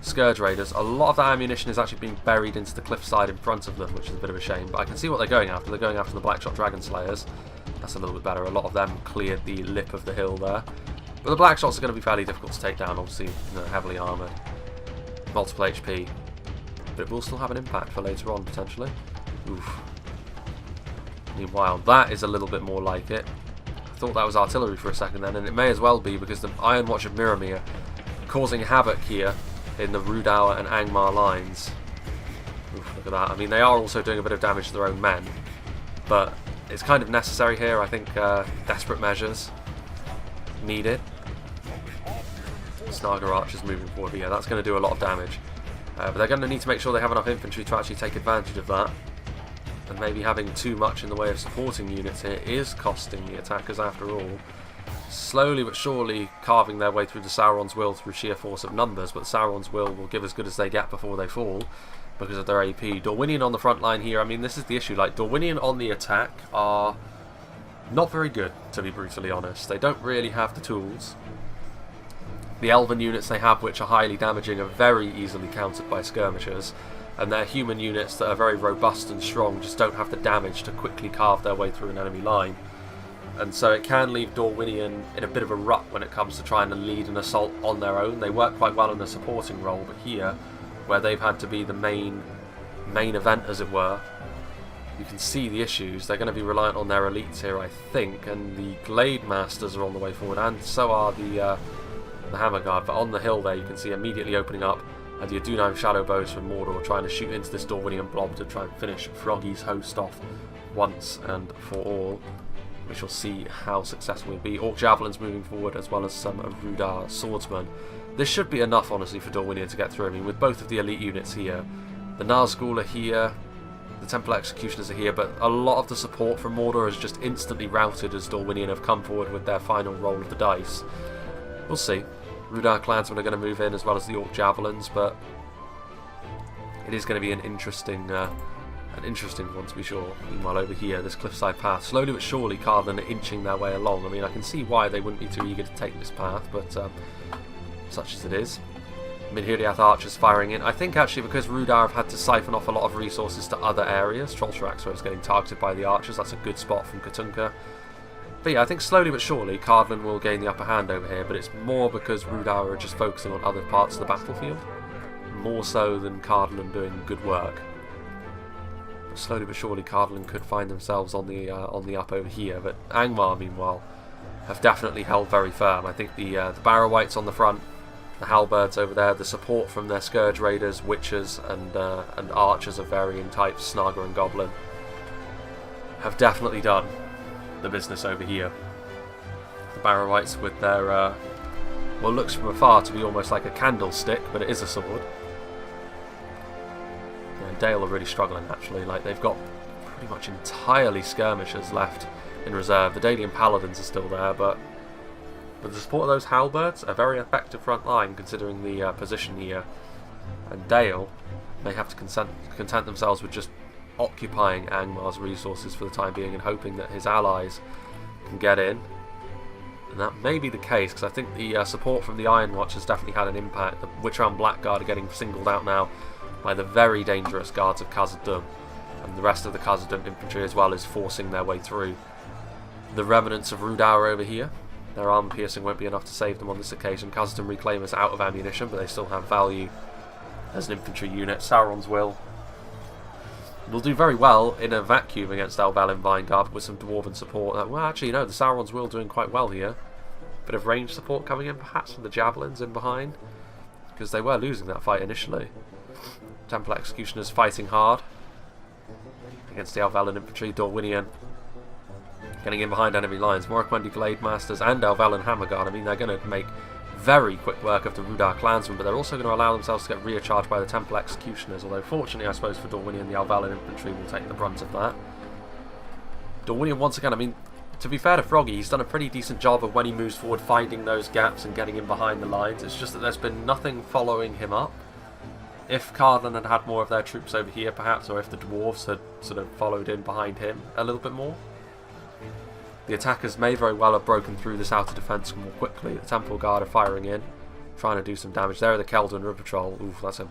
Scourge Raiders, a lot of that ammunition is actually being buried into the cliffside in front of them, which is a bit of a shame, but I can see what they're going after. They're going after the Blackshot Dragon Slayers. That's a little bit better. A lot of them cleared the lip of the hill there. But the Blackshots are going to be fairly difficult to take down, obviously, you know, heavily armoured. multiple HP, but it will still have an impact for later on, potentially. Oof. Meanwhile, that is a little bit more like it. I thought that was artillery for a second then, and it may as well be, because the Iron Watch of Miramir causing havoc here in the Rhudaur and Angmar lines. Oof, look at that. I mean, they are also doing a bit of damage to their own men, but it's kind of necessary here. I think desperate measures needed. Snaga archers moving forward, but yeah, that's going to do a lot of damage. But they're going to need to make sure they have enough infantry to actually take advantage of that. And maybe having too much in the way of supporting units here is costing the attackers after all. Slowly but surely carving their way through the Sauron's will through sheer force of numbers, but Sauron's will give as good as they get before they fall because of their AP. Dorwinion on the front line here, I mean, this is the issue. Like, Dorwinion on the attack are not very good, to be brutally honest. They don't really have the tools. The elven units they have, which are highly damaging, are very easily countered by skirmishers, and their human units that are very robust and strong just don't have the damage to quickly carve their way through an enemy line. And so it can leave Dorwinion in a bit of a rut when it comes to trying to lead an assault on their own. They work quite well in a supporting role, but here, where they've had to be the main event, as it were, you can see the issues. They're going to be reliant on their elites here, I think, and the Glade Masters are on the way forward, and so are the Hammer Guard. But on the hill there, you can see immediately opening up the Adunheim Shadow Bows from Mordor, trying to shoot into this Dorwinion blob to try and finish Froggy's host off once and for all. We shall see how successful it will be. Orc Javelins moving forward, as well as some Rhudaur Swordsmen. This should be enough, honestly, for Dorwinion to get through. I mean, with both of the elite units here, the Nazgul are here, the Temple Executioners are here, but a lot of the support from Mordor is just instantly routed as Dorwinion have come forward with their final roll of the dice. We'll see. Rhudaur Clansmen are going to move in, as well as the Orc Javelins, but it is going to be an interesting one to be sure. Meanwhile, over here, this cliffside path, slowly but surely, Cardolan are inching their way along. I mean, I can see why they wouldn't be too eager to take this path, but such as it is. Midhiriath archers firing in. I think actually because Rhudaur have had to siphon off a lot of resources to other areas. Trollsharak is getting targeted by the archers. That's a good spot from Katunka. But yeah, I think slowly but surely Cardolan will gain the upper hand over here, but it's more because Rhudaur are just focusing on other parts of the battlefield, more so than Cardolan doing good work. But slowly but surely Cardolan could find themselves on the up over here, but Angmar, meanwhile, have definitely held very firm. I think the Barrow-wights on the front, the halberds over there, the support from their Scourge Raiders, Witchers, and archers of varying types, Snaga and Goblin, have definitely done the business over here. The Barrow-wights with their, well, looks from afar to be almost like a candlestick, but it is a sword. Yeah, Dale are really struggling, actually. Like, they've got pretty much entirely skirmishers left in reserve. The Dalian Paladins are still there, but with the support of those halberds, a very effective front line considering the position here. And Dale may have to content themselves with just occupying Angmar's resources for the time being and hoping that his allies can get in. And that may be the case, because I think the support from the Iron Watch has definitely had an impact. The Witcher Blackguard are getting singled out now by the very dangerous guards of Khazad-Dum, and the rest of the Khazad-Dum infantry as well is forcing their way through. The remnants of Rhudaur over here, their armor piercing won't be enough to save them on this occasion. Khazad-Dum Reclaimers out of ammunition, but they still have value as an infantry unit. Sauron's Will do very well in a vacuum against Elvalin Vineguard with some dwarven support. Well, actually, no, the Sauron's Will doing quite well here. Bit of range support coming in, perhaps, from the Javelins in behind, because they were losing that fight initially. Temple Executioners fighting hard against the Elvalin infantry. Dorwinion getting in behind enemy lines. Morroquendi Glade Masters and Elvalin Hammerguard. I mean, they're going to make very quick work of the Rhudaur Clansmen, but they're also going to allow themselves to get recharged by the Temple Executioners, although fortunately, I suppose, for Dorwinion, the Elvalin infantry will take the brunt of that. Dorwinion, once again, I mean, to be fair to Froggy, he's done a pretty decent job of when he moves forward finding those gaps and getting in behind the lines. It's just that there's been nothing following him up. If Cardolan had had more of their troops over here, perhaps, or if the dwarves had sort of followed in behind him a little bit more, the attackers may very well have broken through this outer defence more quickly. The Temple Guard are firing in, trying to do some damage. There are the Keldon River Patrol. Oof, that's a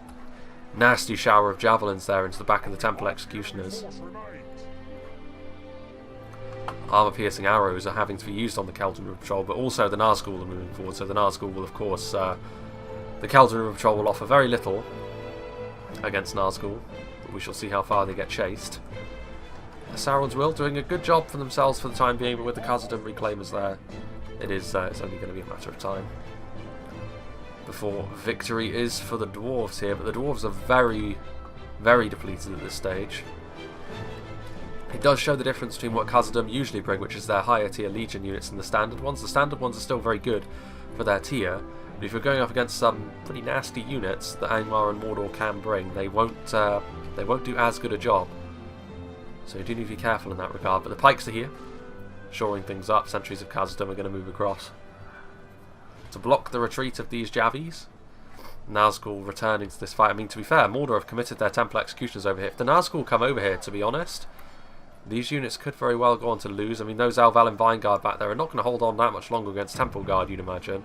nasty shower of javelins there into the back of the Temple Executioners. Armour-piercing arrows are having to be used on the Keldon River Patrol, but also the Nazgul are moving forward, so the Nazgul will, of course, The Cardolan patrol will offer very little against Nazgul, but we shall see how far they get chased. Sauron's Will doing a good job for themselves for the time being, but with the Khazad-Dum reclaimers there, it's only going to be a matter of time before victory is for the dwarves here. But the dwarves are very, very depleted at this stage. It does show the difference between what Khazad-Dum usually bring, which is their higher tier Legion units, and the standard ones. The standard ones are still very good for their tier, but if you're going up against some pretty nasty units that Angmar and Mordor can bring, they won't do as good a job. So you do need to be careful in that regard. But the pikes are here, shoring things up. Sentries of Khazad-Dum are going to move across to block the retreat of these Javis. Nazgul returning to this fight. I mean, to be fair, Mordor have committed their Temple Executioners over here. If the Nazgul come over here, to be honest, these units could very well go on to lose. I mean, those Alvalin Vineguard back there are not going to hold on that much longer against Temple Guard, you'd imagine.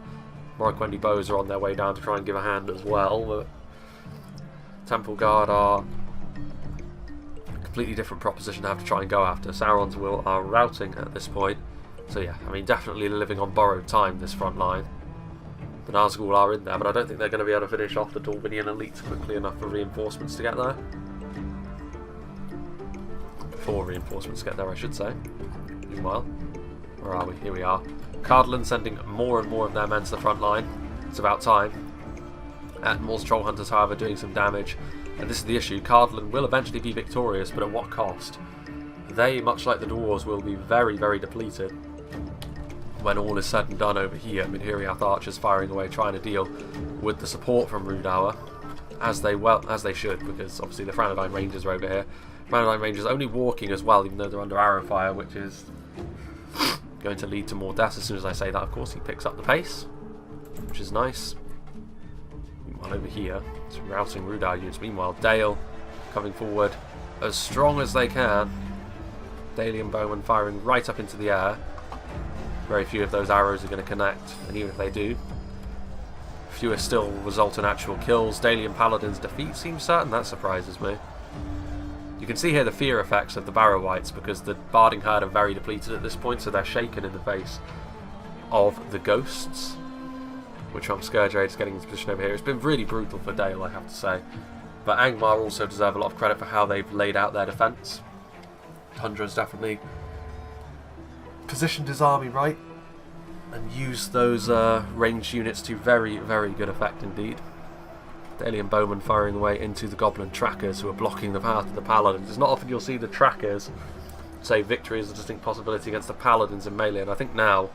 Morroquendi Bows are on their way down to try and give a hand as well, but Temple Guard are a completely different proposition to have to try and go after. Sauron's Will are routing at this point. So yeah, I mean, definitely living on borrowed time, this front line. The Nazgul are in there, but I don't think they're going to be able to finish off the Dorwinion elites quickly enough for reinforcements to get there. For reinforcements to get there, I should say. Meanwhile, where are we? Here we are. Cardolan sending more and more of their men to the front line. It's about time. Atmor's Troll Hunters, however, doing some damage. And this is the issue. Cardolan will eventually be victorious, but at what cost? They, much like the dwarves, will be very, very depleted when all is said and done over here. Midhiriath archers firing away, trying to deal with the support from Rhudaur, as they should, because obviously the Franadine Rangers are over here. Franadine Rangers only walking as well, even though they're under arrow fire, which is going to lead to more deaths. As soon as I say that, of course, he picks up the pace, which is nice. Meanwhile, over here, it's routing Rhudaur units. Meanwhile, Dale coming forward as strong as they can. Dalian Bowman firing right up into the air. Very few of those arrows are going to connect, and even if they do, fewer still result in actual kills. Dalian Paladin's defeat seems certain. That surprises me. You can see here the fear effects of the Barrow-wights, because the Barding Herd are very depleted at this point, so they're shaken in the face of the ghosts. Which Scourge Raid's getting into position over here. It's been really brutal for Dale, I have to say. But Angmar also deserve a lot of credit for how they've laid out their defence. Tundra's definitely positioned his army right and used those ranged units to very, very good effect indeed. Dalian Bowman firing away into the Goblin Trackers, who are blocking the path of the Paladins. It's not often you'll see the Trackers say victory is a distinct possibility against the Paladins in melee, and I think now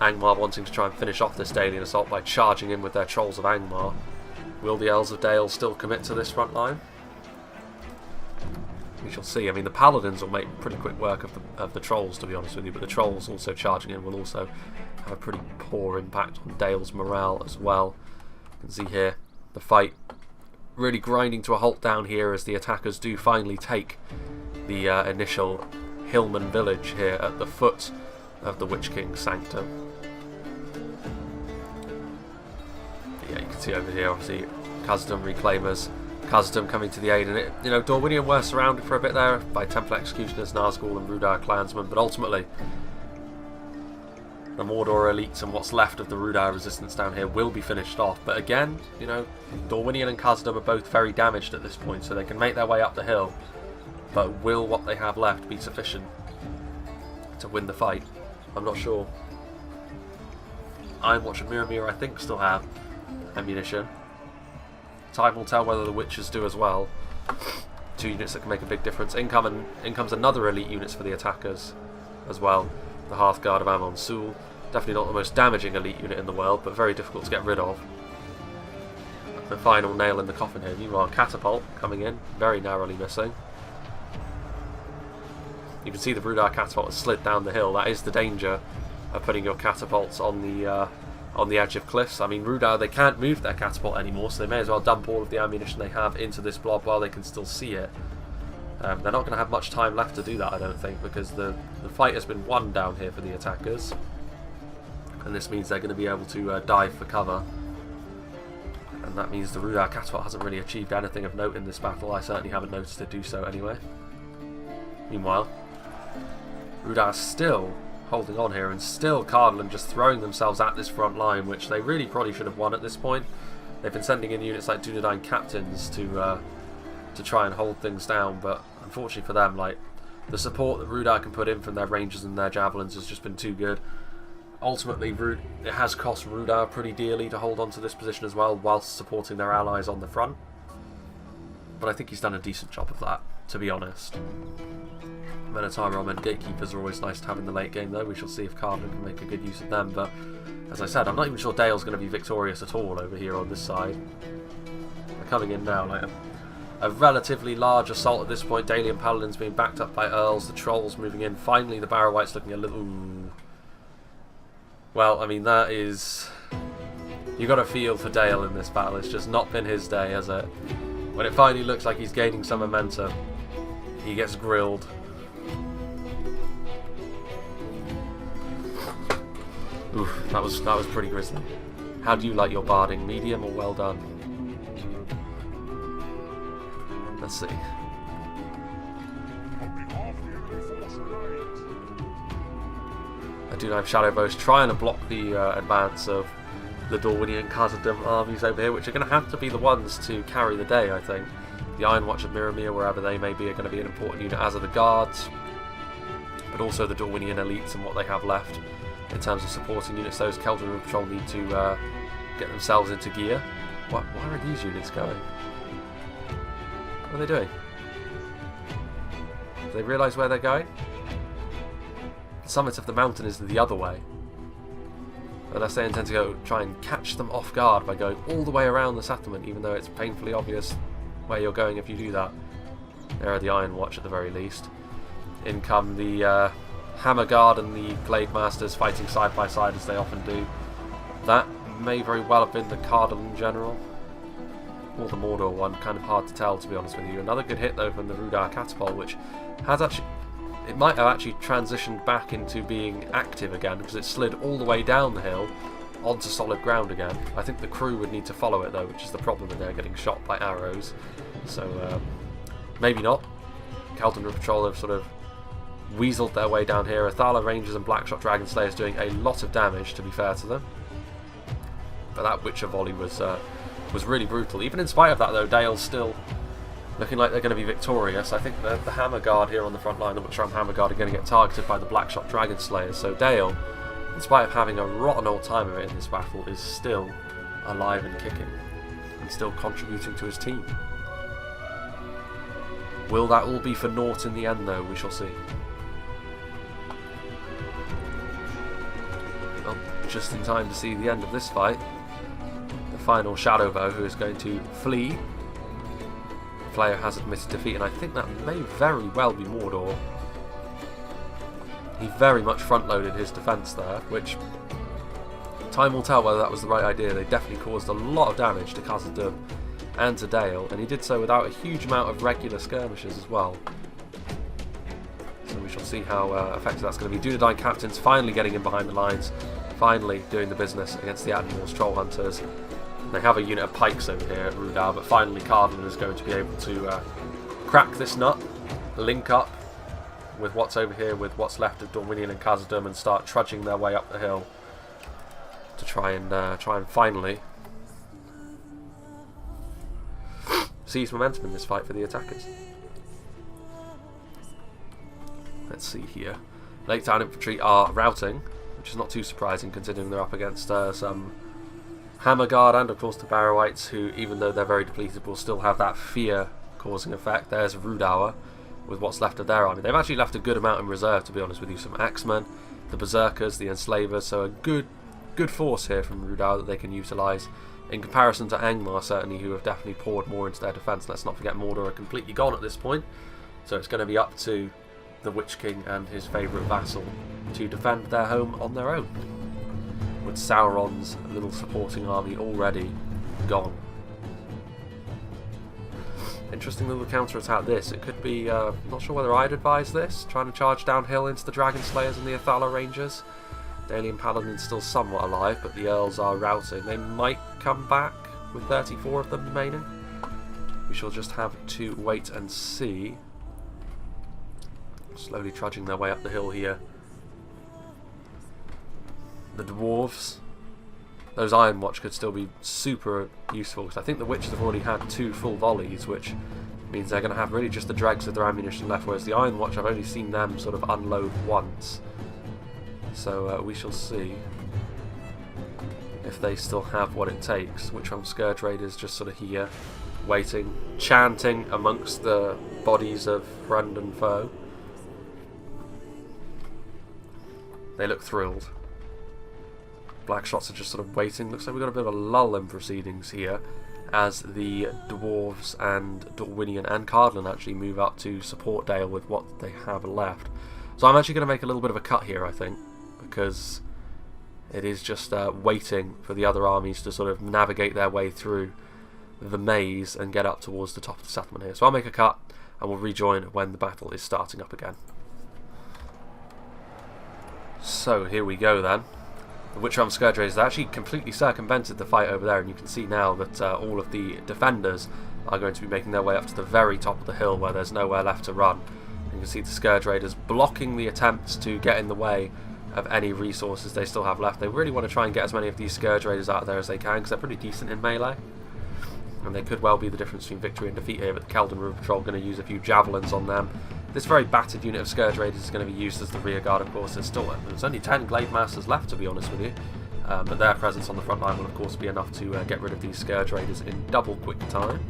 Angmar wanting to try and finish off this Dalian assault by charging in with their Trolls of Angmar. Will the Elves of Dale still commit to this front line? We shall see. I mean, the Paladins will make pretty quick work of the Trolls, to be honest with you, but the Trolls also charging in will also have a pretty poor impact on Dale's morale as well. You can see here the fight really grinding to a halt down here as the attackers do finally take the initial Hillman village here at the foot of the Witch King's sanctum. But yeah, you can see over here, obviously, Khazad-Dum reclaimers. Khazad-Dum coming to the aid, and Dorwinion were surrounded for a bit there by Temple Executioners, Nazgul and Rhudaur clansmen, but ultimately the Mordor elites and what's left of the Rhudaur resistance down here will be finished off. But again, Dorwinion and Khazad-Dum are both very damaged at this point, so they can make their way up the hill, but will what they have left be sufficient to win the fight? I'm not sure. Ironwatch and Miramir, I think, still have ammunition. Time will tell whether the Witchers do as well. Two units that can make a big difference. In comes another elite units for the attackers as well. The Hearthguard of Amon Sul. Definitely not the most damaging elite unit in the world, but very difficult to get rid of. The final nail in the coffin here. Meanwhile, Catapult coming in, very narrowly missing. You can see the Rhudaur catapult has slid down the hill. That is the danger of putting your catapults on the edge of cliffs. I mean, Rhudaur, they can't move their catapult anymore, so they may as well dump all of the ammunition they have into this blob while they can still see it. They're not going to have much time left to do that, I don't think, because the fight has been won down here for the attackers. And this means they're going to be able to dive for cover. And that means the Rhudaur catapult hasn't really achieved anything of note in this battle. I certainly haven't noticed it do so anyway. Meanwhile, Rhudaur still holding on here, and still Cardolan just throwing themselves at this front line, which they really probably should have won at this point. They've been sending in units like Dunedain captains to try and hold things down, but unfortunately for them, like, the support that Rhudaur can put in from their rangers and their javelins has just been too good. Ultimately, it has cost Rhudaur pretty dearly to hold on to this position as well, whilst supporting their allies on the front. But I think he's done a decent job of that, to be honest. Minotaur and Gatekeepers are always nice to have in the late game, though. We shall see if Cardolan can make a good use of them. But as I said, I'm not even sure Dale's going to be victorious at all over here on this side. They're coming in now, like a relatively large assault at this point. Dalian Paladins being backed up by Earls, the Trolls moving in. Finally, the Barrow-wights looking a little... Ooh. Well, I mean, that is... You've got to feel for Dale in this battle. It's just not been his day, has it? When it finally looks like he's gaining some momentum, he gets grilled. Oof, that was pretty grisly. How do you like your barding? Medium or well done? Let's see. I do have Shadowbows trying to block the advance of the Dorwinion and Khazad-Dum armies over here, which are going to have to be the ones to carry the day, I think. The Iron Watch of Miramir, wherever they may be, are going to be an important unit, as are the Guards, but also the Dorwinion elites and what they have left in terms of supporting units. Those Keldon Patrol need to get themselves into gear. Why are these units going? What are they doing? Do they realise where they're going? The summit of the mountain is the other way. Unless they intend to go try and catch them off guard by going all the way around the settlement, even though it's painfully obvious where you're going if you do that. There are the Iron Watch at the very least. In come the Hammer Guard and the Blade Masters fighting side by side as they often do. That may very well have been the Cardolan General. Or the Mordor one, kind of hard to tell, to be honest with you. Another good hit though from the Rhudaur Catapult, which has actually... It might have actually transitioned back into being active again, because it slid all the way down the hill onto solid ground again. I think the crew would need to follow it though, which is the problem when they're getting shot by arrows. So maybe not. Keldon Patrol have sort of weaseled their way down here. Athala Rangers and Blackshot Dragon Slayers doing a lot of damage, to be fair to them. But that Witcher volley was really brutal. Even in spite of that though, Dale's still looking like they're going to be victorious. I think the Hammer Guard here on the front line, the Witcher Hammer Guard, are going to get targeted by the Blackshot Dragon Slayers. So Dale, in spite of having a rotten old time of it in this battle, is still alive and kicking, and still contributing to his team. Will that all be for naught in the end though? We shall see. Well, just in time to see the end of this fight. The final Shadowbow, who is going to flee. The player has admitted defeat, and I think that may very well be Mordor. He very much front-loaded his defence there, which time will tell whether that was the right idea. They definitely caused a lot of damage to Khazad-Dum and to Dale, and he did so without a huge amount of regular skirmishes as well. So we shall see how effective that's going to be. Dunedain captains finally getting in behind the lines, finally doing the business against the Admiral's Troll Hunters. They have a unit of pikes over here at Rhudaur, but finally Cardolan is going to be able to crack this nut, link up with what's over here, with what's left of Dorwinion and Khazad-Dum, and start trudging their way up the hill to try and finally seize momentum in this fight for the attackers. Let's see here. Lake Town Infantry are routing, which is not too surprising considering they're up against some Hammer Guard and of course the Barrow-wights, who, even though they're very depleted, will still have that fear-causing effect. There's Rhudaur with what's left of their army. They've actually left a good amount in reserve, to be honest with you. Some Axemen, the Berserkers, the Enslavers, so a good force here from Rhudaur that they can utilise in comparison to Angmar, certainly, who have definitely poured more into their defence. Let's not forget Mordor are completely gone at this point, so it's going to be up to the Witch King and his favourite vassal to defend their home on their own, with Sauron's little supporting army already gone. Interesting little counter-attack this. It could be, not sure whether I'd advise this, trying to charge downhill into the Dragon Slayers and the Athala Rangers. Dalian Paladin's still somewhat alive, but the Earls are routing. They might come back with 34 of them remaining. We shall just have to wait and see. Slowly trudging their way up the hill here. the dwarves. Those Iron Watch could still be super useful, because I think the Witches have already had 2 full volleys, which means they're going to have really just the dregs of their ammunition left, whereas the Iron Watch, I've only seen them sort of unload once. So we shall see if they still have what it takes. Which one? Scourge Raiders just sort of here, waiting, chanting amongst the bodies of friend and foe. They look thrilled. Black Shots are just sort of waiting. Looks like we've got a bit of a lull in proceedings here, as the Dwarves and Dorwinion and Cardolan actually move up to support Dale with what they have left. So I'm actually going to make a little bit of a cut here, I think, because it is just waiting for the other armies to sort of navigate their way through the maze and get up towards the top of the settlement here. So I'll make a cut and we'll rejoin when the battle is starting up again. So here we go then. The Witch Realm Scourge Raiders actually completely circumvented the fight over there, and you can see now that all of the defenders are going to be making their way up to the very top of the hill where there's nowhere left to run. And you can see the Scourge Raiders blocking the attempts to get in the way of any resources they still have left. They really want to try and get as many of these Scourge Raiders out there as they can, because they're pretty decent in melee. And they could well be the difference between victory and defeat here, but the Keldon River Patrol are going to use a few javelins on them. This very battered unit of Scourge Raiders is going to be used as the rear guard, of course. There's only 10 Glaive Masters left, to be honest with you. But their presence on the front line will, of course, be enough to get rid of these Scourge Raiders in double quick time.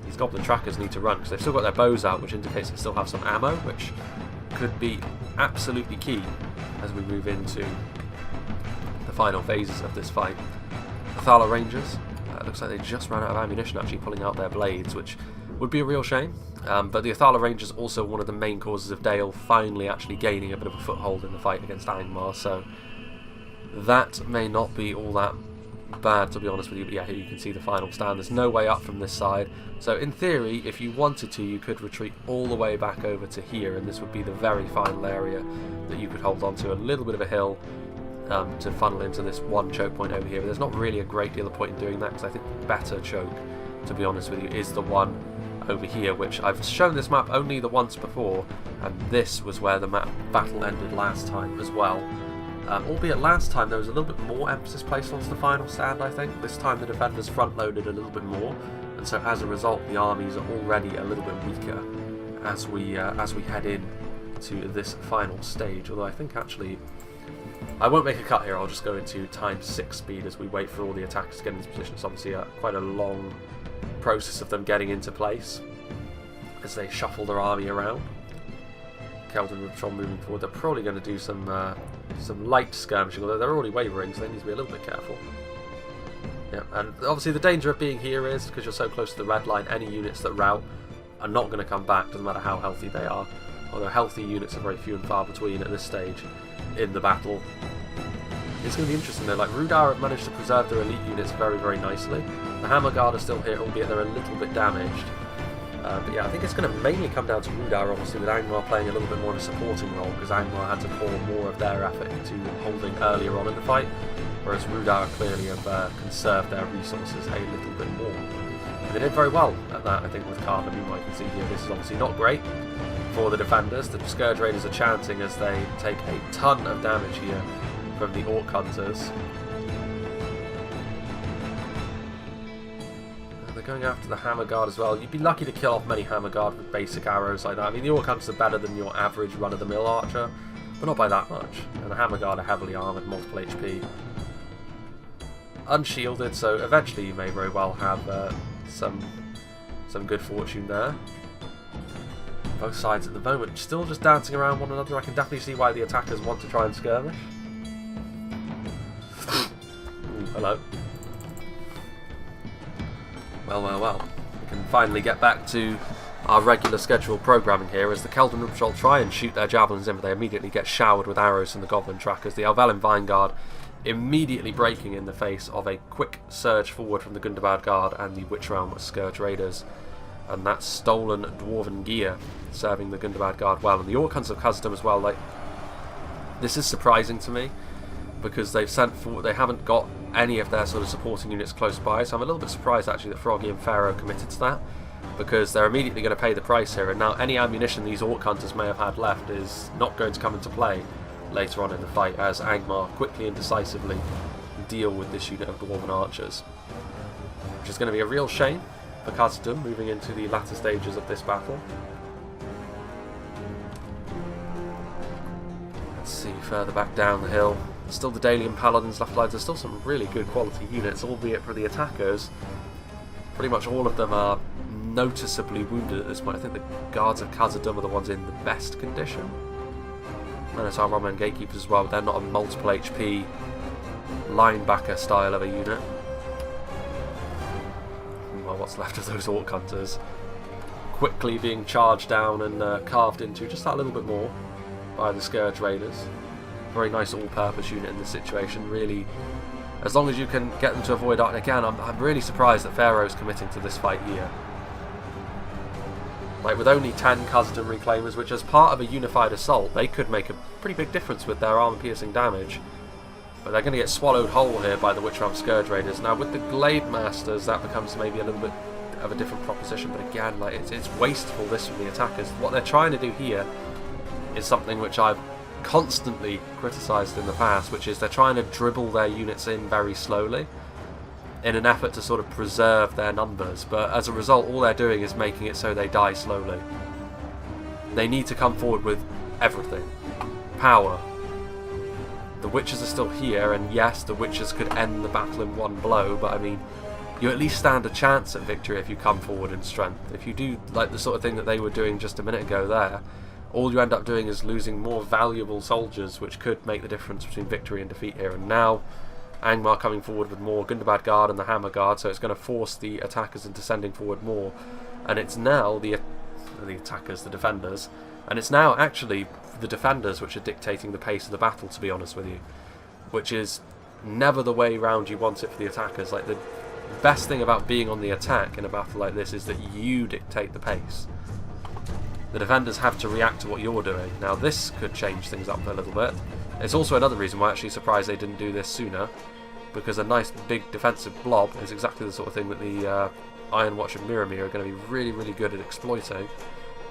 These Goblin Trackers need to run, because they've still got their bows out, which indicates they still have some ammo, which could be absolutely key as we move into the final phases of this fight. The Thala Rangers, looks like they just ran out of ammunition, actually pulling out their blades, which would be a real shame. But the Thala Rangers also one of the main causes of Dale finally actually gaining a bit of a foothold in the fight against Angmar, so that may not be all that bad, to be honest with you. But yeah, here you can see the final stand. There's no way up from this side, so in theory, if you wanted to, you could retreat all the way back over to here, and this would be the very final area that you could hold on to. A little bit of a hill to funnel into this one choke point over here, but there's not really a great deal of point in doing that, because I think the better choke, to be honest with you, is the one over here, which I've shown this map only the once before, and this was where the battle ended last time as well. Albeit last time there was a little bit more emphasis placed onto the final stand, I think. This time the defenders front-loaded a little bit more, and so as a result the armies are already a little bit weaker as we head in to this final stage. Although I think actually I won't make a cut here, I'll just go into ×6 speed as we wait for all the attackers to get into position. It's obviously quite a long process of them getting into place as they shuffle their army around. Keldon River Patrol moving forward. They're probably going to do some light skirmishing, although they're already wavering, so they need to be a little bit careful. Yeah, and obviously the danger of being here is, because you're so close to the red line, any units that rout are not going to come back, doesn't matter how healthy they are. Although healthy units are very few and far between at this stage in the battle. It's going to be interesting though, like Rhudaur have managed to preserve their elite units very, very nicely. The Hammer Guard are still here, albeit they're a little bit damaged. But yeah, I think it's going to mainly come down to Rhudaur, obviously, with Angmar playing a little bit more of a supporting role, because Angmar had to pour more of their effort into holding earlier on in the fight, whereas Rhudaur clearly have conserved their resources a little bit more. And they did very well at that, I think, with Cardolan. You might can see here, this is obviously not great for the defenders. The Scourge Raiders are chanting as they take a ton of damage here from the Orc Hunters. They're going after the Hammer Guard as well. You'd be lucky to kill off many Hammer Guard with basic arrows like that. I mean, the Orc Hunters are better than your average run-of-the-mill archer, but not by that much. And the Hammer Guard are heavily armoured, multiple HP. Unshielded, so eventually you may very well have some good fortune there. Both sides at the moment still just dancing around one another. I can definitely see why the attackers want to try and skirmish. Ooh, hello. Well. We can finally get back to our regular scheduled programming here as the Keldon River Patrol try and shoot their javelins in, but they immediately get showered with arrows from the Goblin Trackers. The Elvelyn Vanguard immediately breaking in the face of a quick surge forward from the Gundabad Guard and the Witch Realm Scourge Raiders. And that's stolen Dwarven gear serving the Gundabad Guard well. And the Orc Hunters of Khazad-Dum as well. Like, this is surprising to me, because they've sent forward, they haven't got any of their sort of supporting units close by, so I'm a little bit surprised actually that Froggy and Pharaoh committed to that, because they're immediately going to pay the price here, and now any ammunition these Orc Hunters may have had left is not going to come into play later on in the fight as Angmar quickly and decisively deal with this unit of Dwarven archers. Which is going to be a real shame for Khazad-Dum moving into the latter stages of this battle. Let's see further back down the hill. Still the Dalian Paladins left lines. There's still some really good quality units, albeit for the attackers. Pretty much all of them are noticeably wounded at this point. I think the guards of Khazad-Dum are the ones in the best condition. And it's our Roman Gatekeepers as well, but they're not a multiple HP linebacker style of a unit. Well, what's left of those Orc Hunters quickly being charged down and carved into just that little bit more by the Scourge Raiders. Very nice all-purpose unit in this situation, really. As long as you can get them to avoid it. And again, I'm really surprised that Pharaoh's committing to this fight here. Like, with only 10 Khazad-Dum Reclaimers, which as part of a unified assault, they could make a pretty big difference with their armor-piercing damage. But they're going to get swallowed whole here by the Witchram Scourge Raiders. Now, with the Glade Masters, that becomes maybe a little bit of a different proposition. But again, like, it's wasteful, this, from the attackers. What they're trying to do here is something which I've constantly criticised in the past, which is they're trying to dribble their units in very slowly in an effort to sort of preserve their numbers, but as a result all they're doing is making it so they die slowly. They need to come forward with everything. Power. The Witchers are still here, and yes, the Witchers could end the battle in one blow, but I mean, you at least stand a chance at victory if you come forward in strength. If you do like the sort of thing that they were doing just a minute ago there, all you end up doing is losing more valuable soldiers, which could make the difference between victory and defeat here. And now Angmar coming forward with more Gundabad Guard and the Hammer Guard, so it's going to force the attackers into sending forward more. And it's now the attackers, the defenders, and it's now actually the defenders which are dictating the pace of the battle, to be honest with you, which is never the way round you want it for the attackers. Like, the best thing about being on the attack in a battle like this is that you dictate the pace. The defenders have to react to what you're doing. Now, this could change things up a little bit. It's also another reason why I'm actually surprised they didn't do this sooner, because a nice big defensive blob is exactly the sort of thing that the Iron Watch and Miramir are going to be really, really good at exploiting,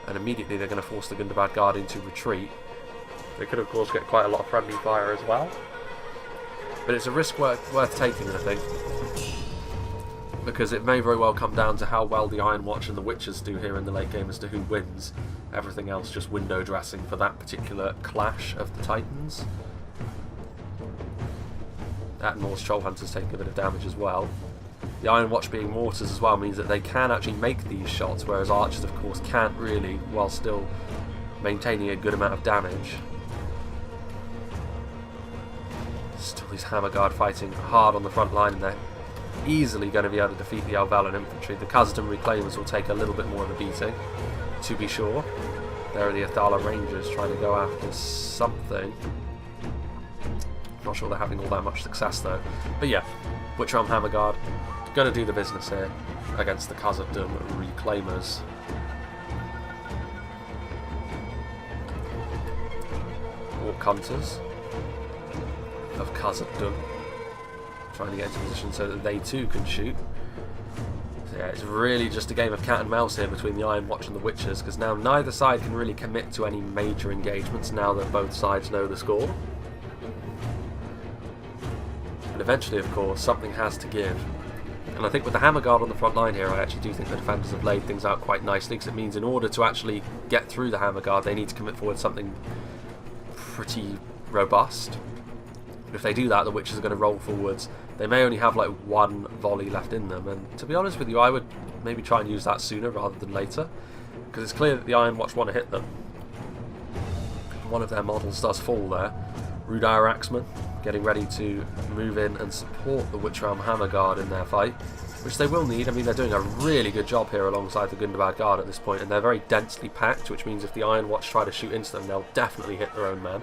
and immediately they're going to force the Gundabad Guard into retreat. They could, of course, get quite a lot of friendly fire as well, but it's a risk worth taking, I think, because it may very well come down to how well the Iron Watch and the Witchers do here in the late game as to who wins. Everything else just window dressing for that particular clash of the Titans. Attenmore's Troll Hunters taking a bit of damage as well. The Iron Watch being mortars as well means that they can actually make these shots, whereas archers, of course, can't really, while still maintaining a good amount of damage. Still these Hammer Guard fighting hard on the front line, and they're easily going to be able to defeat the Alvalan infantry. The Khazad-Dum Reclaimers will take a little bit more of a beating, to be sure. There are the Athala Rangers trying to go after something. Not sure they're having all that much success though. But yeah, Witchram Hammer Guard going to do the business here against the Khazad-Dum Reclaimers. Orc Hunters of Khazad-Dum trying to get into position so that they too can shoot. So yeah, it's really just a game of cat and mouse here between the Iron Watch and the Witchers, because now neither side can really commit to any major engagements now that both sides know the score. And eventually, of course, something has to give. And I think with the Hammer Guard on the front line here, I actually do think the defenders have laid things out quite nicely, because it means in order to actually get through the Hammer Guard, they need to commit forward something pretty robust. But if they do that, the Witchers are going to roll forwards. They may only have like one volley left in them, and to be honest with you, I would maybe try and use that sooner rather than later, because it's clear that the Iron Watch want to hit them. One of their models does fall there. Rhudaur Axeman getting ready to move in and support the Witchram Hammer Guard in their fight, which they will need. I mean, they're doing a really good job here alongside the Gundabad Guard at this point, and they're very densely packed, which means if the Iron Watch try to shoot into them, they'll definitely hit their own man,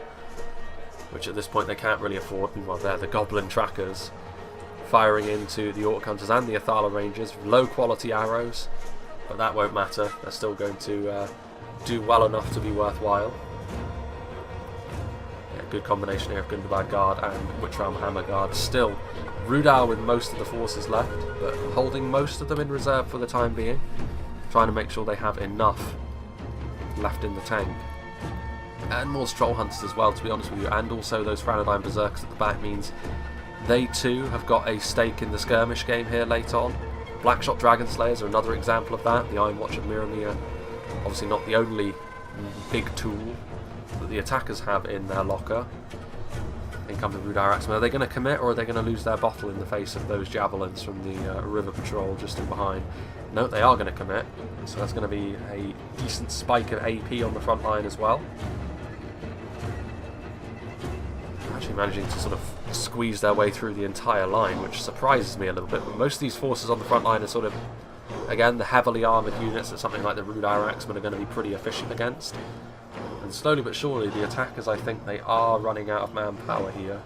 which at this point they can't really afford. Meanwhile, they're the Goblin Trackers firing into the Orc Hunters and the Athala Rangers with low quality arrows, but that won't matter. They're still going to do well enough to be worthwhile. Yeah, good combination here of Gundabad Guard and Witchram Hammer Guard. Still, Rhudaur with most of the forces left, but holding most of them in reserve for the time being, trying to make sure they have enough left in the tank. and more Stroll Hunters as well, to be honest with you, and also those Rhudaur Berserkers at the back means they too have got a stake in the skirmish game here late on. Blackshot Dragon Slayers are another example of that. The Iron Watch of Miromir, obviously not the only big tool that the attackers have in their locker. In come the Rhudaur Axemen. Are they going to commit, or are they going to lose their bottle in the face of those javelins from the River Patrol just in behind? No, they are going to commit, so that's going to be a decent spike of AP on the front line as well. Actually managing to sort of squeeze their way through the entire line, which surprises me a little bit. But most of these forces on the front line are sort of, again, the heavily armoured units that something like the Rhudaur Axemen are going to be pretty efficient against. And slowly but surely, the attackers, I think they are running out of manpower here.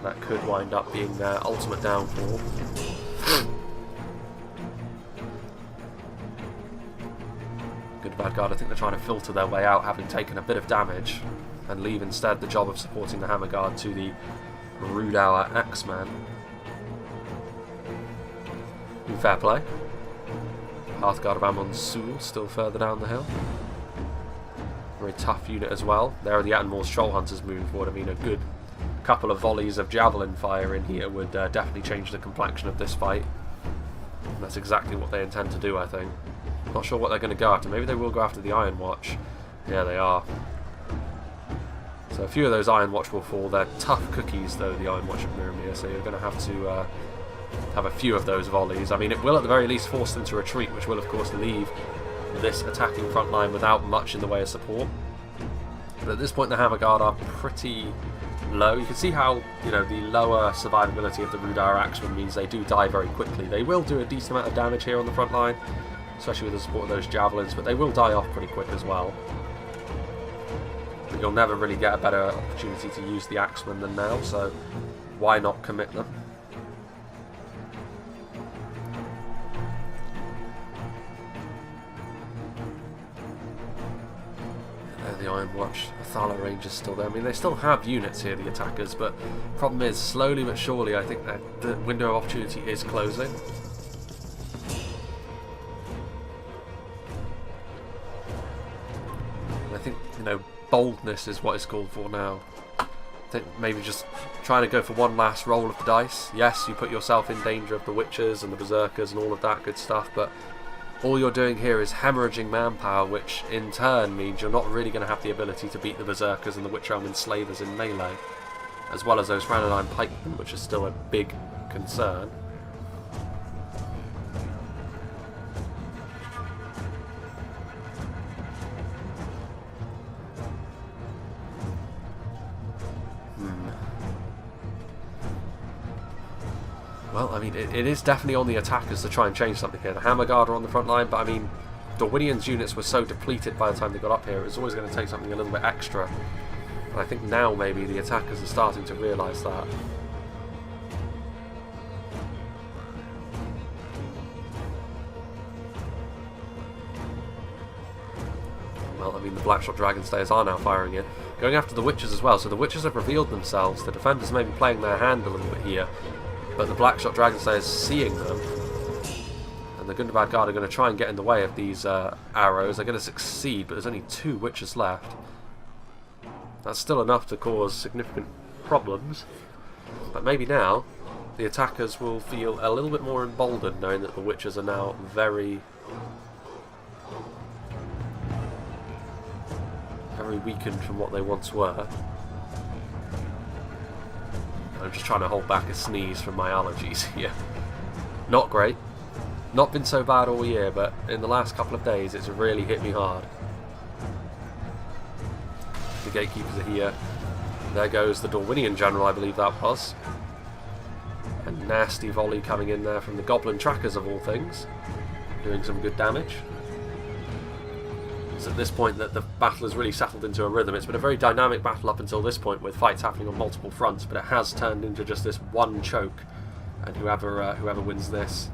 That could wind up being their ultimate downfall. Good bad guard, I think they're trying to filter their way out, having taken a bit of damage, and leave instead the job of supporting the Hammer Guard to the Rhudaur Axeman. Fair play. Hearthguard of Amon-Sul still further down the hill. Very tough unit as well. There are the Angmar Troll Hunters moving forward. I mean, a good couple of volleys of javelin fire in here would definitely change the complexion of this fight. And that's exactly what they intend to do, I think. Not sure what they're going to go after. Maybe they will go after the Iron Watch. Yeah, they are. So a few of those Iron Watch will fall. They're tough cookies, though, the Iron Watch of Miromir, so you're going to have a few of those volleys. I mean, it will at the very least force them to retreat, which will, of course, leave this attacking front line without much in the way of support. But at this point, the Hammer Guard are pretty low. You can see how, you know, the lower survivability of the Rhudaur Axemen means they do die very quickly. They will do a decent amount of damage here on the front line, especially with the support of those javelins, but they will die off pretty quick as well. But you'll never really get a better opportunity to use the Axemen than now, so why not commit them? The Iron Watch, Athala Rangers still there. I mean, they still have units here, the attackers, but problem is, slowly but surely, I think that the window of opportunity is closing. And I think, you know, boldness is what it's called for now. I think maybe just trying to go for one last roll of the dice. Yes, you put yourself in danger of the Witches and the Berserkers and all of that good stuff, but all you're doing here is hemorrhaging manpower, which in turn means you're not really going to have the ability to beat the Berserkers and the Witch Realm Enslavers in melee, as well as those Rhudaur Pikemen, which is still a big concern. Well, I mean, it is definitely on the attackers to try and change something here. The Hammer Guard are on the front line, but I mean, Dorwinion's units were so depleted by the time they got up here, it was always going to take something a little bit extra. And I think now maybe the attackers are starting to realise that. Well, I mean, the Blackshot Dragon Slayers are now firing in. Going after the Witches as well, so the Witches have revealed themselves. The defenders may be playing their hand a little bit here, but the Blackshot Dragon Slayers seeing them, and the Gundabad Guard are going to try and get in the way of these arrows. They're going to succeed, but there's only 2 Witches left. That's still enough to cause significant problems, but maybe now the attackers will feel a little bit more emboldened knowing that the Witches are now very weakened from what they once were. I'm just trying to hold back a sneeze from my allergies here. Not great. Not been so bad all year, but in the last couple of days it's really hit me hard. The Gatekeepers are here. There goes the Dorwinion General, I believe that was. A nasty volley coming in there from the Goblin Trackers of all things. Doing some good damage. It's at this point that the battle has really settled into a rhythm. It's been a very dynamic battle up until this point, with fights happening on multiple fronts, but it has turned into just this one choke, and whoever wins this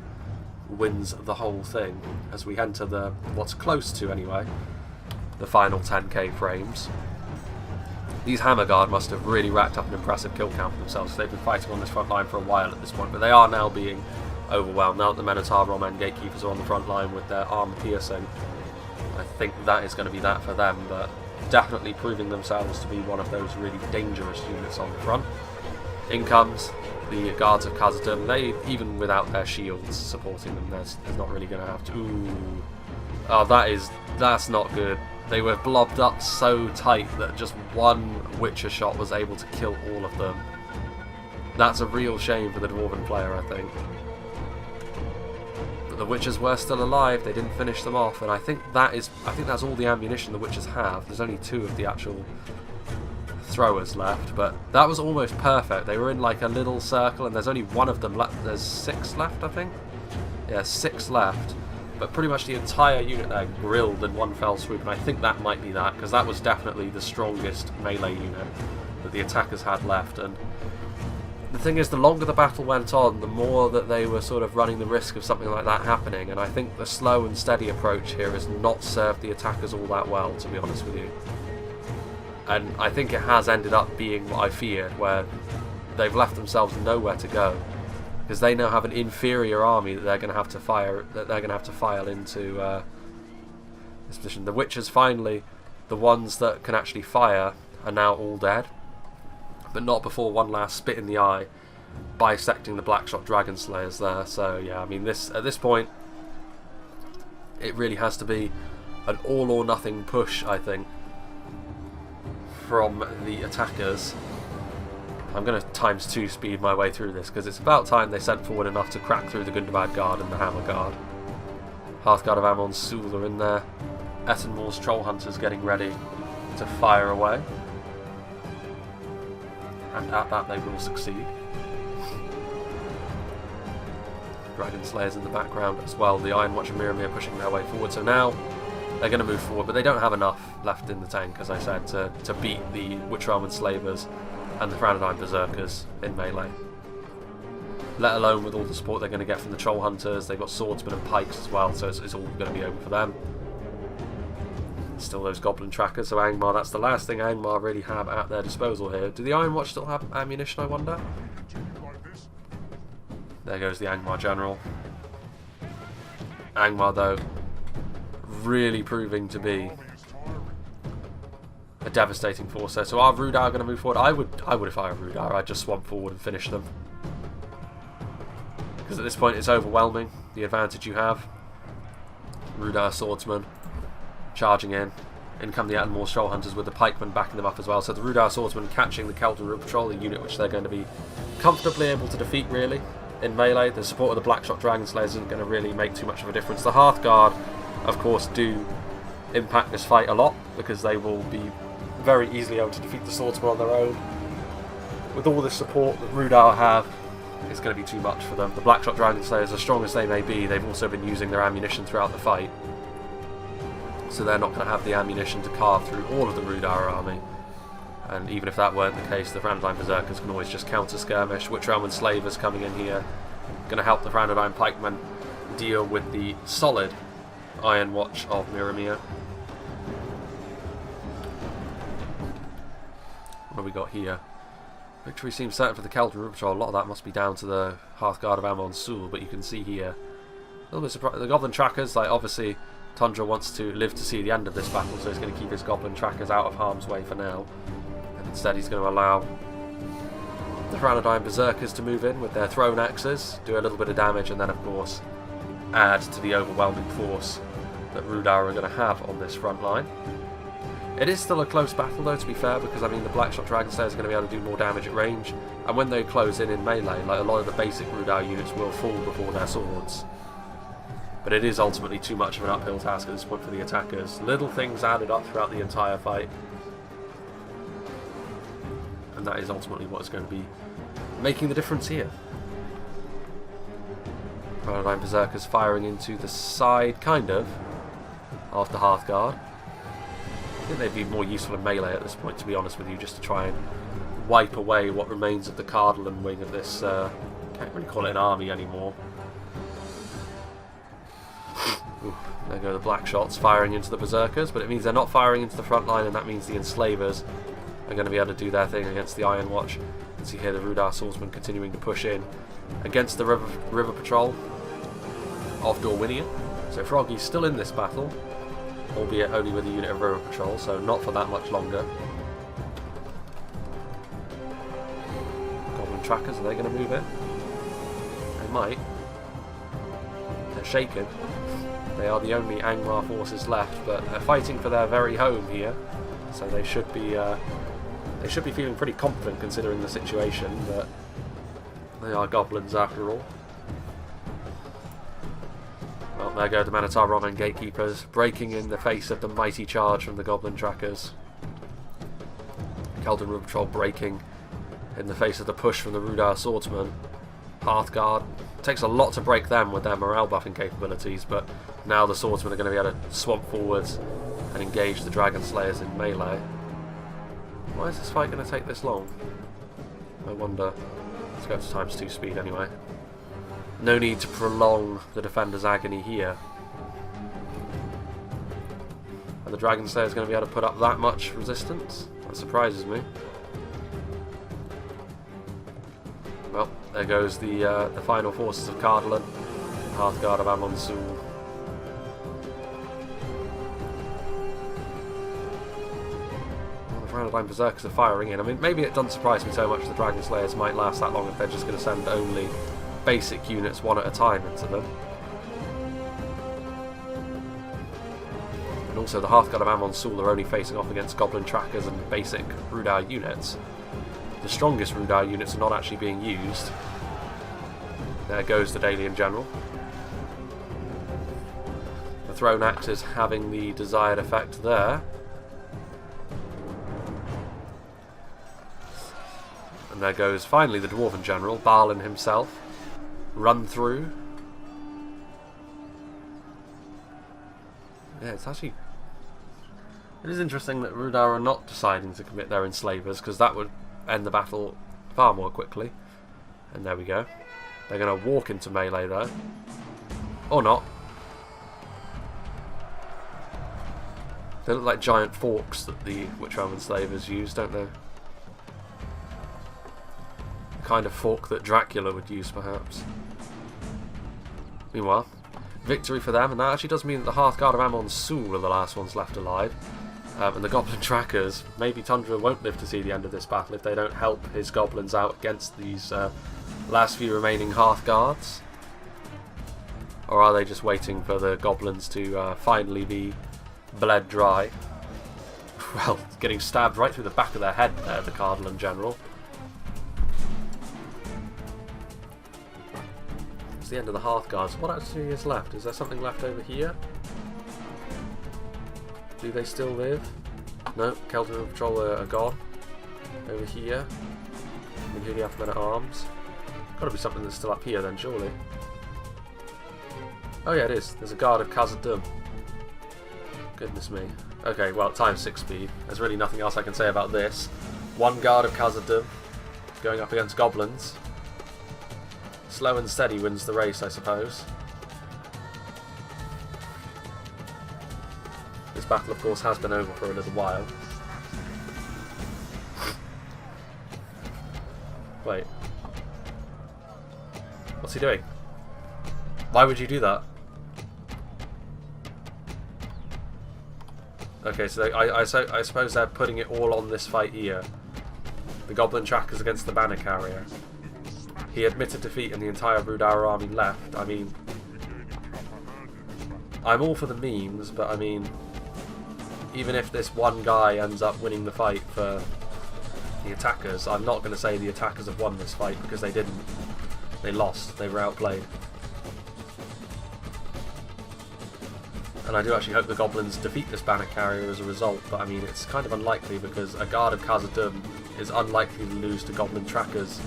wins the whole thing, as we enter the, what's close to anyway, the final 10k frames. These Hammer Guard must have really racked up an impressive kill count for themselves. They've been fighting on this front line for a while at this point, but they are now being overwhelmed. Now that the Minotaur and Gatekeepers are on the front line with their armor piercing, I think that is going to be that for them, but definitely proving themselves to be one of those really dangerous units on the front. In comes the guards of Khazad-Dum. They, even without their shields supporting them, there's not really going to have to... Ooh. Oh, that's not good. They were blobbed up so tight that just one Witcher shot was able to kill all of them. That's a real shame for the Dwarven player, I think. But the Witchers were still alive. They didn't finish them off, and I think that's all the ammunition the Witchers have. There's only 2 of the actual throwers left, but that was almost perfect. They were in like a little circle, and there's only 1 of them left. There's 6 left, I think. Yeah, 6 left. But pretty much the entire unit there grilled in one fell swoop, and I think that might be that, because that was definitely the strongest melee unit that the attackers had left. And the thing is, the longer the battle went on, the more that they were sort of running the risk of something like that happening, and I think the slow and steady approach here has not served the attackers all that well, to be honest with you. And I think it has ended up being what I feared, where they've left themselves nowhere to go, because they now have an inferior army that they're going to have to file into this position. The Witchers, finally, the ones that can actually fire, are now all dead, but not before one last spit in the eye, bisecting the Blackshot Dragon Slayers there. So yeah, I mean, at this point, it really has to be an all or nothing push, I think, from the attackers. I'm going to ×2 speed my way through this, because it's about time they sent forward enough to crack through the Gundabad Guard and the Hammer Guard. Hearthguard of Amon Sul are in there. Ettenmoor's Troll Hunters getting ready to fire away. And at that they will succeed. Dragon Slayers in the background as well. The Iron Watch and Mirror pushing their way forward. So now they're going to move forward, but they don't have enough left in the tank, as I said, to beat the Witcher-Armored Slavers and the Khazad-Dum Berserkers in melee. Let alone with all the support they're going to get from the Troll Hunters. They've got Swordsmen and Pikes as well, so it's all going to be over for them. Still those Goblin Trackers, so Angmar, that's the last thing Angmar really have at their disposal here. Do the Iron Watch still have ammunition, I wonder? There goes the Angmar General. Angmar, though, really proving to be a devastating force there. So are Rhudaur going to move forward? I would if I were Rhudaur. I'd just swamp forward and finish them, because at this point it's overwhelming, the advantage you have. Rhudaur Swordsman charging in come the Ettenmoor's Troll Hunters with the Pikemen backing them up as well. So the Rhudaur Swordsman catching the Khazad-Dum Patrol, a unit which they're going to be comfortably able to defeat really in melee. The support of the Blackshot Dragon Slayers isn't going to really make too much of a difference. The Hearthguard, of course, do impact this fight a lot, because they will be very easily able to defeat the Swordsmen on their own. With all the support that Rhudaur have, it's going to be too much for them. The Blackshot Dragon Slayers, as strong as they may be, they've also been using their ammunition throughout the fight, so they're not going to have the ammunition to carve through all of the Rhudaur army. And even if that weren't the case, the Khazad-Dum Berserkers can always just counter-skirmish. Witcher-Armored Slavers coming in here, going to help the Khazad-Dum Pikemen deal with the solid Iron Watch of Mirror. What have we got here? Victory seems certain for the Khazad-Dum Patrol. A lot of that must be down to the Hearthguard of Amon Sul, but you can see here a little bit surprised. The Goblin Trackers, like, obviously Tundra wants to live to see the end of this battle, so he's going to keep his Goblin Trackers out of harm's way for now. And instead he's going to allow the Khazad-Dum Berserkers to move in with their thrown axes, do a little bit of damage, and then of course add to the overwhelming force that Rhudaur are going to have on this front line. It is still a close battle though, to be fair, because I mean the Blackshot Dragon Slayers are going to be able to do more damage at range, and when they close in melee, like, a lot of the basic Rhudaur units will fall before their swords. But it is ultimately too much of an uphill task at this point for the attackers. Little things added up throughout the entire fight, and that is ultimately what is going to be making the difference here. Khazad-Dum Berserkers firing into the side, kind of, after Hearthguard. I think they'd be more useful in melee at this point, to be honest with you, just to try and wipe away what remains of the Cardolan wing of this, can't really call it an army anymore. Ooh, there go the Black Shots firing into the Berserkers, but it means they're not firing into the front line, and that means the Enslavers are going to be able to do their thing against the Iron Watch. You can see here the Rhudaur Swordsmen continuing to push in against the River Patrol of Dorwinion. So Froggy's still in this battle. albeit only with a unit of river patrol, so not for that much longer. Goblin trackers, are they going to move in? They might. They're shaken. They are the only Angmar forces left, but they're fighting for their very home here, so they should be feeling pretty confident considering the situation, but they are goblins after all. Well, there go the Manatar Roman gatekeepers, breaking in the face of the mighty charge from the goblin trackers. Khazad-Dum River Patrol breaking in the face of the push from the Rhudaur swordsmen. Hearthguard takes a lot to break them with their morale buffing capabilities, but now the swordsmen are going to be able to swamp forwards and engage the dragon slayers in melee. Why is this fight going to take this long? I wonder. Let's go to times 2 speed anyway. No need to prolong the defender's agony here. Are the dragon slayers going to be able to put up that much resistance? That surprises me. Well, there goes the final forces of Cardolan, Hearthguard of Amonsul. Well, the Rhudaur Berserkers are firing in. I mean, maybe it doesn't surprise me so much the Dragon Slayers might last that long if they're just going to send only basic units one at a time into them. And also the Hearthguard of Amonsul are only facing off against Goblin Trackers and basic Rhudaur units. The strongest Rhudaur units are not actually being used. There goes the Dalian General. The Thrown Axe is having the desired effect there. And there goes finally the Dwarven General, Balin himself. Run through. Yeah, it's actually... It is interesting that Rhudaur are not deciding to commit their enslavers, because that would end the battle far more quickly. And there we go. They're going to walk into melee though. Or not. They look like giant forks that the Witch Elf enslavers use, don't they? The kind of fork that Dracula would use, perhaps. Meanwhile, victory for them, and that actually does mean that the Hearthguard of Amonsul are the last ones left alive. And the Goblin Trackers, maybe Tundra won't live to see the end of this battle if they don't help his goblins out against these last few remaining Hearthguards. Or are they just waiting for the goblins to finally be bled dry? Well, getting stabbed right through the back of their head there, the Cardolan General. It's the end of the Hearthguards. What actually is left? Is there something left over here? Do they still live? No, Khazad-Dum Patrol are gone. Over here. And here the Men at Arms. Gotta be something that's still up here then, surely. Oh yeah, it is. There's a guard of Khazad-Dum. Goodness me. Okay, well, times 6 speed. There's really nothing else I can say about this. One guard of Khazad-Dum going up against goblins. Slow and steady wins the race, I suppose. This battle, of course, has been over for a little while. Wait. What's he doing? Why would you do that? Okay, so I suppose they're putting it all on this fight here. The Goblin Trackers against the Banner Carrier. He admitted defeat and the entire Rhudaur army left. I mean... I'm all for the memes, but I mean... Even if this one guy ends up winning the fight for the attackers, I'm not going to say the attackers have won this fight, because they didn't. They lost. They were outplayed. And I do actually hope the goblins defeat this Banner Carrier as a result, but I mean, it's kind of unlikely, because a guard of Khazad-Dum is unlikely to lose to Goblin Trackers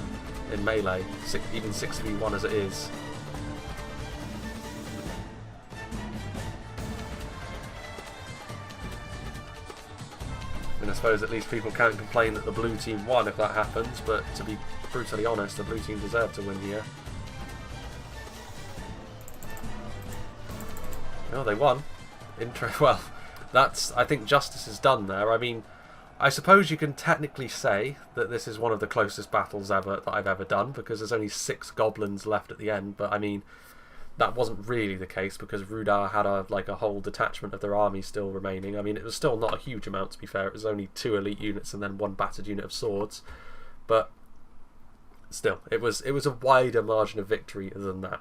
in melee, even 6v1 as it is. I suppose at least people can complain that the blue team won if that happens, but to be brutally honest, the blue team deserved to win here. Oh, they won. Well, that's... I think justice is done there. I mean, I suppose you can technically say that this is one of the closest battles ever that I've ever done, because there's only 6 goblins left at the end, but I mean, that wasn't really the case because Rhudaur had a whole detachment of their army still remaining. I mean, it was still not a huge amount, to be fair. It was only 2 elite units and then 1 battered unit of swords, but still, it was a wider margin of victory than that.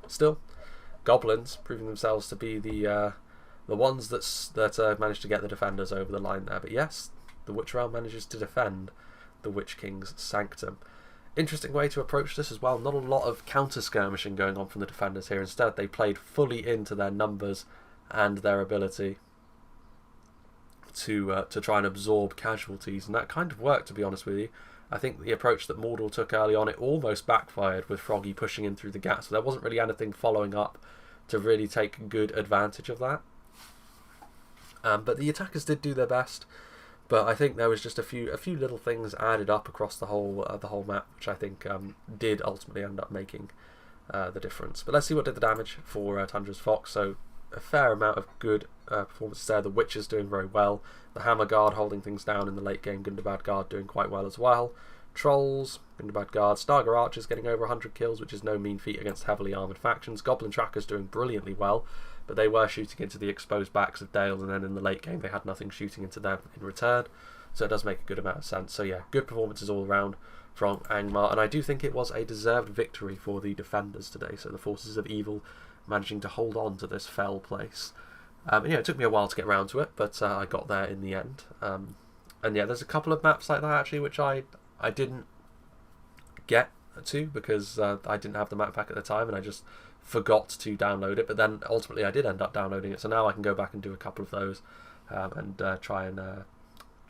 Still, goblins proving themselves to be the ones that managed to get the defenders over the line there. But yes, the Witch Realm manages to defend the Witch King's sanctum. Interesting way to approach this as well. Not a lot of counter skirmishing going on from the defenders here. Instead, they played fully into their numbers and their ability to try and absorb casualties, and that kind of worked, to be honest with you. I think the approach that Mordor took early on, it almost backfired with Froggy pushing in through the gaps. So there wasn't really anything following up to really take good advantage of that. But the attackers did do their best. But I think there was just a few little things added up across the whole map, which I think did ultimately end up making the difference. But let's see what did the damage for Tundra's Fox. So a fair amount of good performances there. The Witches doing very well. The Hammer Guard holding things down in the late game. Gundabad Guard doing quite well as well. Trolls, Gundabad Guard, Stargar Archers getting over 100 kills, which is no mean feat against heavily armoured factions. Goblin Trackers doing brilliantly well, but they were shooting into the exposed backs of Dale, and then in the late game they had nothing shooting into them in return, so it does make a good amount of sense. So yeah, good performances all around from Angmar, and I do think it was a deserved victory for the defenders today, so the forces of evil managing to hold on to this fell place. It took me a while to get around to it, but I got there in the end. And yeah, there's a couple of maps like that actually which I didn't get to because I didn't have the map pack at the time and I just forgot to download it, but then ultimately I did end up downloading it, so now I can go back and do a couple of those and try and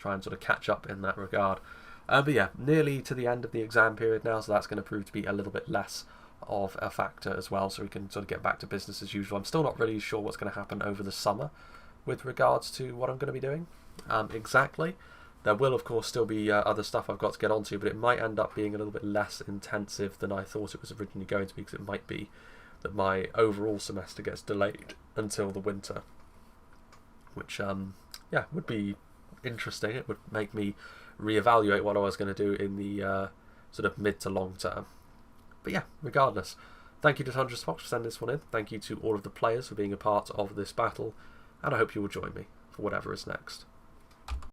sort of catch up in that regard. But yeah, nearly to the end of the exam period now, so that's going to prove to be a little bit less of a factor as well, so we can sort of get back to business as usual. I'm still not really sure what's going to happen over the summer with regards to what I'm going to be doing exactly. There will of course still be other stuff I've got to get onto, but it might end up being a little bit less intensive than I thought it was originally going to be, because it might be that my overall semester gets delayed until the winter, which would be interesting. It would make me reevaluate what I was going to do in the sort of mid to long term. But yeah, regardless, thank you to Tundra's Fox for sending this one in. Thank you to all of the players for being a part of this battle, and I hope you will join me for whatever is next.